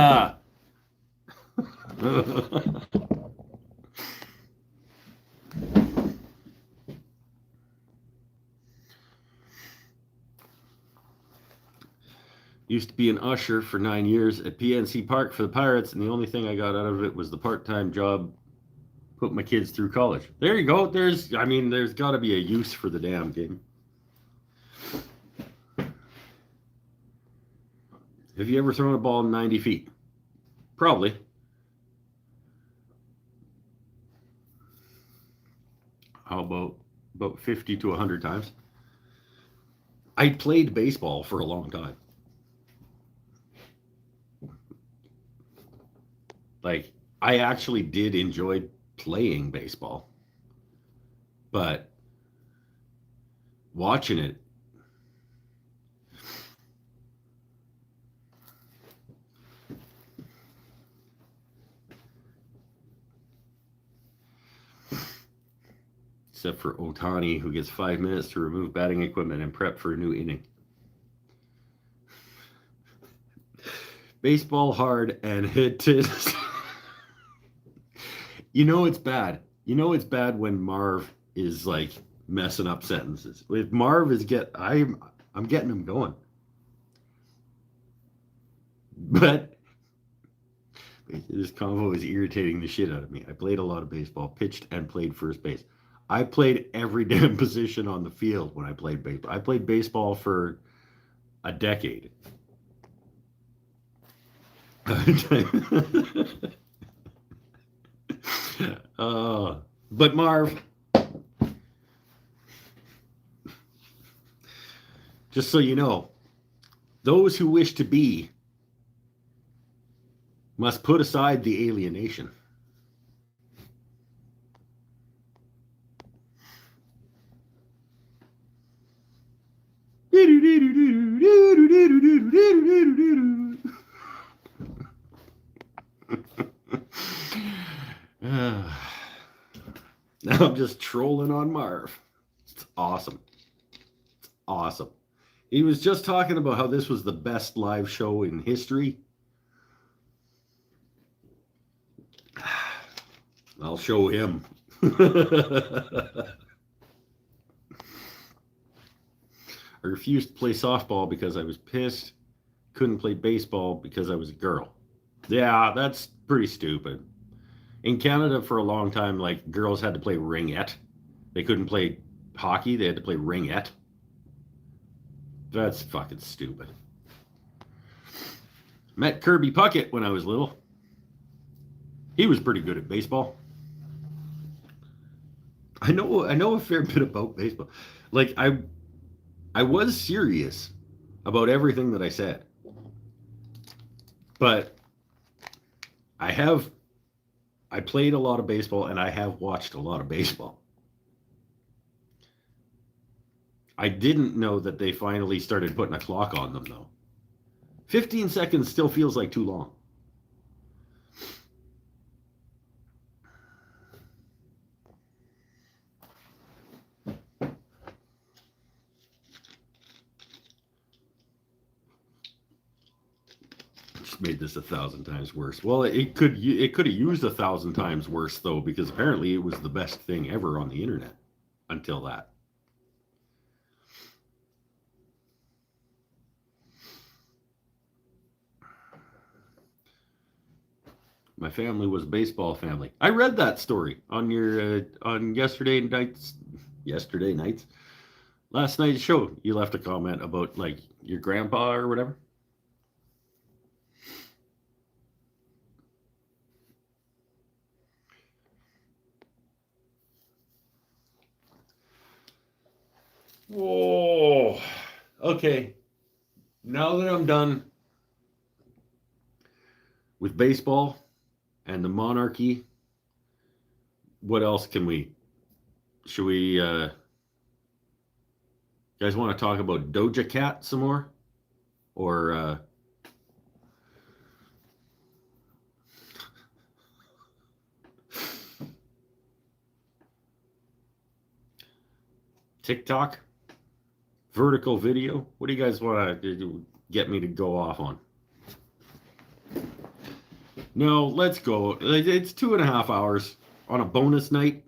Used to be an usher for 9 years at PNC Park for the Pirates, and the only thing I got out of it was the part-time job. Put my kids through college. There you go. There's got to be a use for the damn game. Have you ever thrown a ball 90 feet? Probably. How about 50 to 100 times? I played baseball for a long time. Like, I actually did enjoy playing baseball, but watching it, except for Ohtani, who gets 5 minutes to remove batting equipment and prep for a new inning. Baseball hard and hit it. You know it's bad. You know it's bad when Marv is like messing up sentences. If Marv is I'm getting him going. But this convo is irritating the shit out of me. I played a lot of baseball, pitched and played first base. I played every damn position on the field when I played baseball. I played baseball for a decade. But Marv, just so you know, those who wish to be must put aside the alienation. Now I'm just trolling on Marv. It's awesome. It's awesome. He was just talking about how this was the best live show in history. I'll show him. I refused to play softball because I was pissed. Couldn't play baseball because I was a girl. Yeah, that's pretty stupid. In Canada, for a long time, like girls had to play ringette. They couldn't play hockey. They had to play ringette. That's fucking stupid. Met Kirby Puckett when I was little. He was pretty good at baseball. I know a fair bit about baseball. Like I was serious about everything that I said. But I played a lot of baseball and I have watched a lot of baseball. I didn't know that they finally started putting a clock on them though. 15 seconds still feels like too long. Just made this 1,000 times worse. Well, it could have used 1,000 times worse though, because apparently it was the best thing ever on the internet until that. My family was a baseball family. I read that story on your on yesterday nights. Last night's show. You left a comment about like your grandpa or whatever. Whoa. Okay. Now that I'm done with baseball and the monarchy, what else should we guys want to talk about Doja Cat some more? Or TikTok? Vertical video? What do you guys want to get me to go off on? No, let's go. It's 2.5 hours on a bonus night.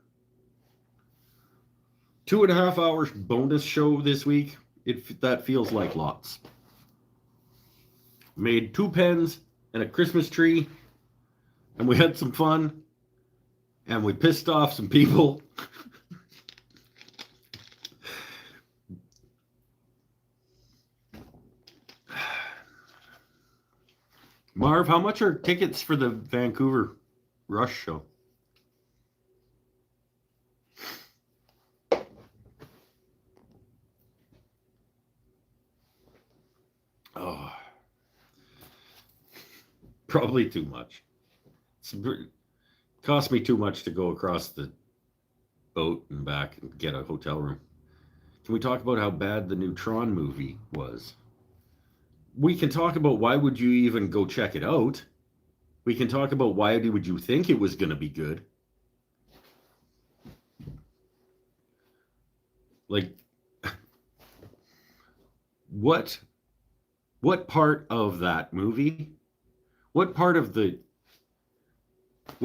2.5 hours bonus show this week. That feels like lots. Made 2 pens and a Christmas tree, and we had some fun, and we pissed off some people. Marv, how much are tickets for the Vancouver Rush show? Oh, probably too much. It cost me too much to go across the boat and back and get a hotel room. Can we talk about how bad the new Tron movie was? We can talk about why would you even go check it out. We can talk about why would you think it was going to be good. Like, what part of that movie? What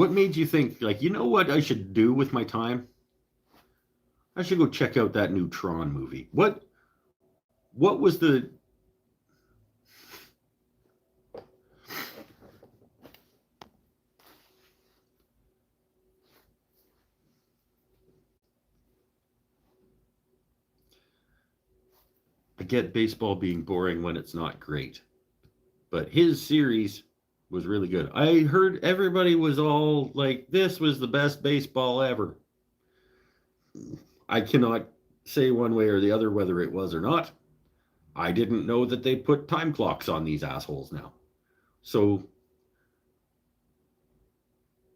made you think, like, you know what I should do with my time? I should go check out that new Tron movie. What was the... I get baseball being boring when it's not great, but his series was really good. I heard everybody was all like, this was the best baseball ever. I cannot say one way or the other whether it was or not. I didn't know that they put time clocks on these assholes now. So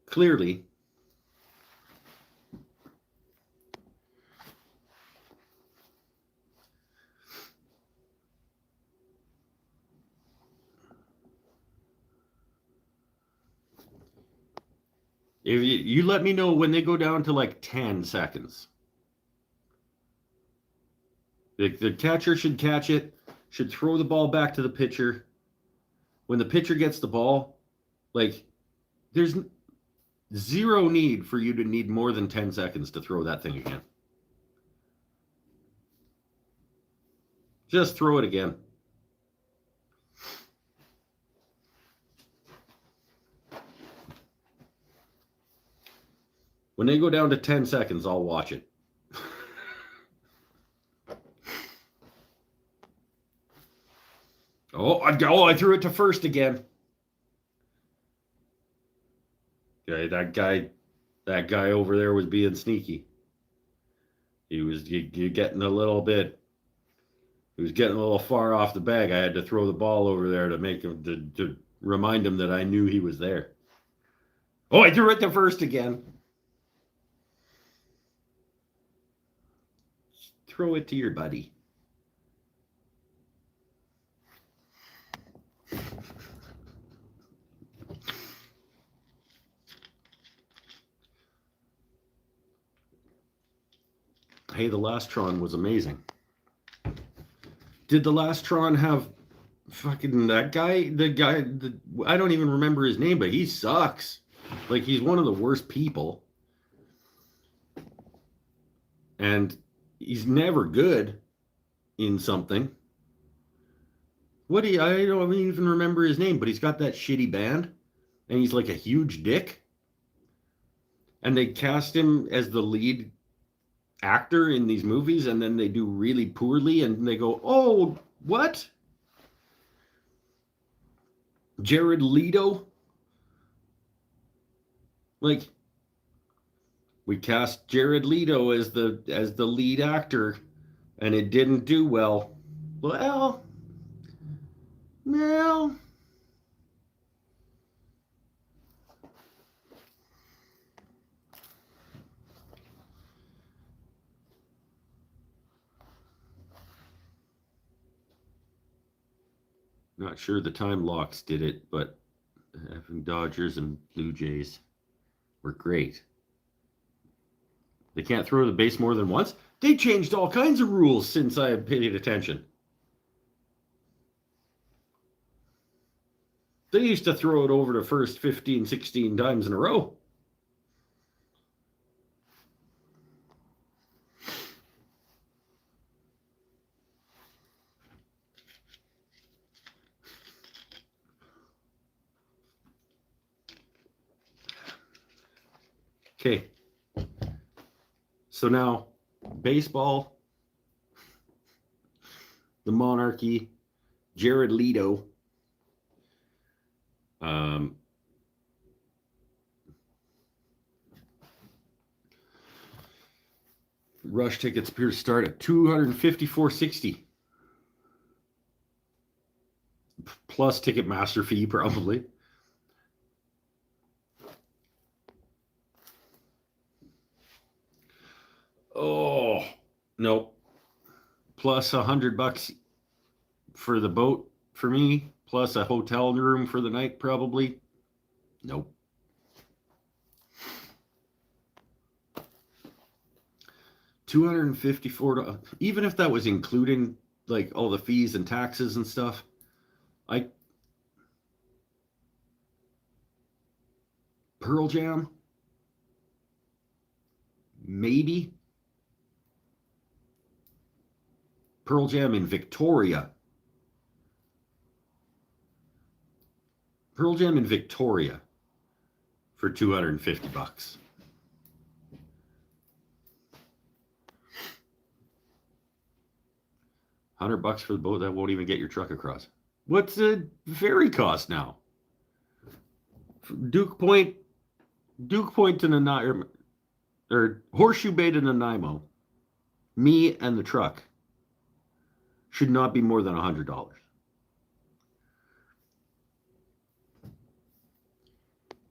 clearly, if you let me know when they go down to like 10 seconds. The catcher should catch it, should throw the ball back to the pitcher. When the pitcher gets the ball, like, there's zero need for you to need more than 10 seconds to throw that thing again. Just throw it again. When they go down to 10 seconds, I'll watch it. I threw it to first again. Okay, that guy over there was being sneaky. He was getting a little bit. He was getting a little far off the bag. I had to throw the ball over there to make him to remind him that I knew he was there. Oh, I threw it to first again. Throw it to your buddy. Hey, the last Tron was amazing. Did the last Tron have fucking that guy? I don't even remember his name, but he sucks. Like, he's one of the worst people. And he's never good in something. I don't even remember his name, but he's got that shitty band. And he's like a huge dick. And they cast him as the lead actor in these movies, and then they do really poorly, and they go, oh, what? Jared Leto? Like, we cast Jared Leto as the lead actor, and it didn't do well. Well, not sure the time locks did it, but having Dodgers and Blue Jays were great. They can't throw the base more than once. They changed all kinds of rules since I paid attention. They used to throw it over to first 15, 16 times in a row. Okay. So now, baseball, the monarchy, Jared Leto. Rush tickets appear to start at $254.60 plus Ticketmaster fee, probably. Oh no, plus $100 for the boat for me, plus a hotel room for the night, probably. Nope. $254, even if that was including like all the fees and taxes and stuff. Pearl Jam, maybe. Pearl Jam in Victoria. Pearl Jam in Victoria for $250. $100 for the boat, that won't even get your truck across. What's the ferry cost now? Duke Point to Nanaimo, or Horseshoe Bay to Nanaimo, me and the truck should not be more than $100.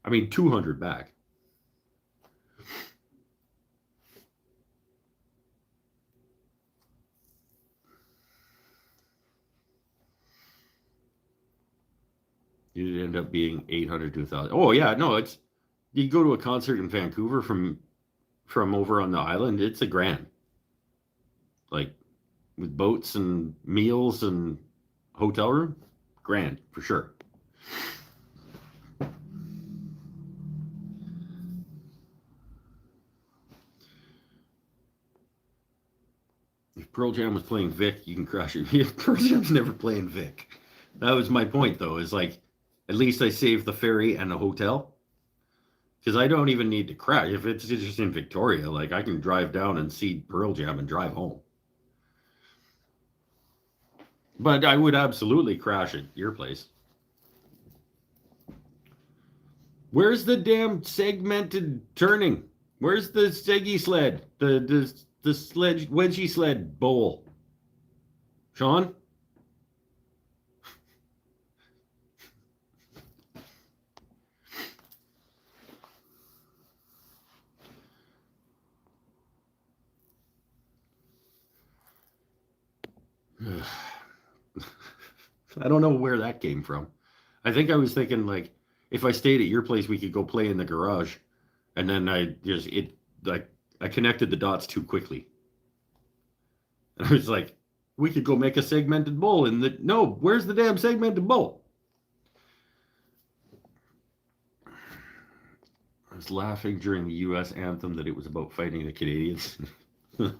I mean, $200 back. You'd end up being $800 to $1,000. Oh yeah, no, it's you go to a concert in Vancouver from over on the island, it's $1,000. Like with boats and meals and hotel room, $1,000 for sure. Pearl Jam was playing Vic, you can crush it. Pearl Jam's never playing Vic. That was my point, though, is like, at least I saved the ferry and the hotel. Because I don't even need to crash. If it's just in Victoria, like, I can drive down and see Pearl Jam and drive home. But I would absolutely crash at your place. Where's the damn segmented turning? Where's the seggy sled? The sled wedgie sled bowl? Sean? I don't know where that came from. I think I was thinking, like, if I stayed at your place, we could go play in the garage. And then I connected the dots too quickly. And I was like, we could go make a segmented bowl. No, where's the damn segmented bowl? I was laughing during the U.S. anthem that it was about fighting the Canadians. But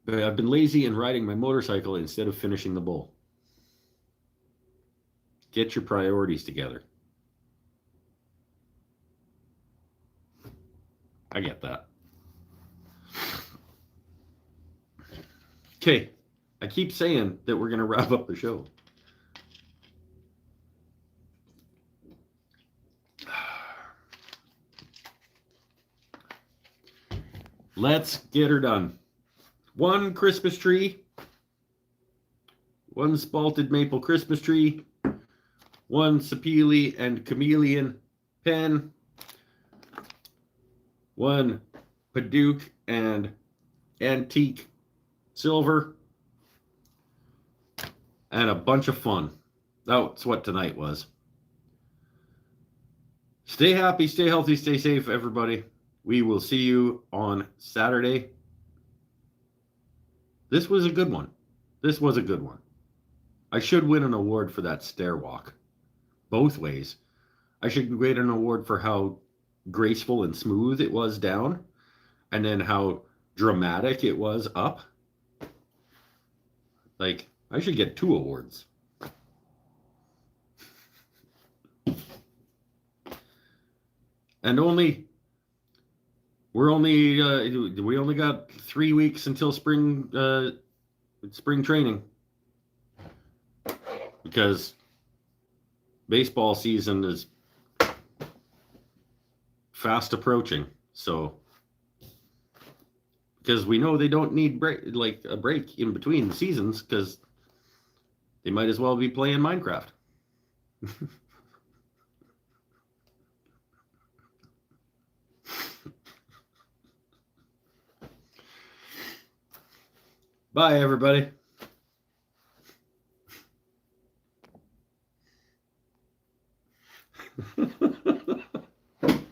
I've been lazy and riding my motorcycle instead of finishing the bowl. Get your priorities together. I get that. Okay, I keep saying that we're going to wrap up the show. Let's get her done. One Christmas tree, one spalted maple Christmas tree, one sapele and chameleon pen, one Paduke and antique silver, and a bunch of fun. That's what tonight was. Stay happy, stay healthy, stay safe, everybody. We will see you on Saturday. This was a good one. This was a good one. I should win an award for that stair walk. Both ways. I should win an award for how graceful and smooth it was down, and then how dramatic it was up. Like, I should get 2 awards. And we only got 3 weeks until spring training, because baseball season is fast approaching. So, because we know they don't need a break in between the seasons, because they might as well be playing Minecraft. Bye, everybody.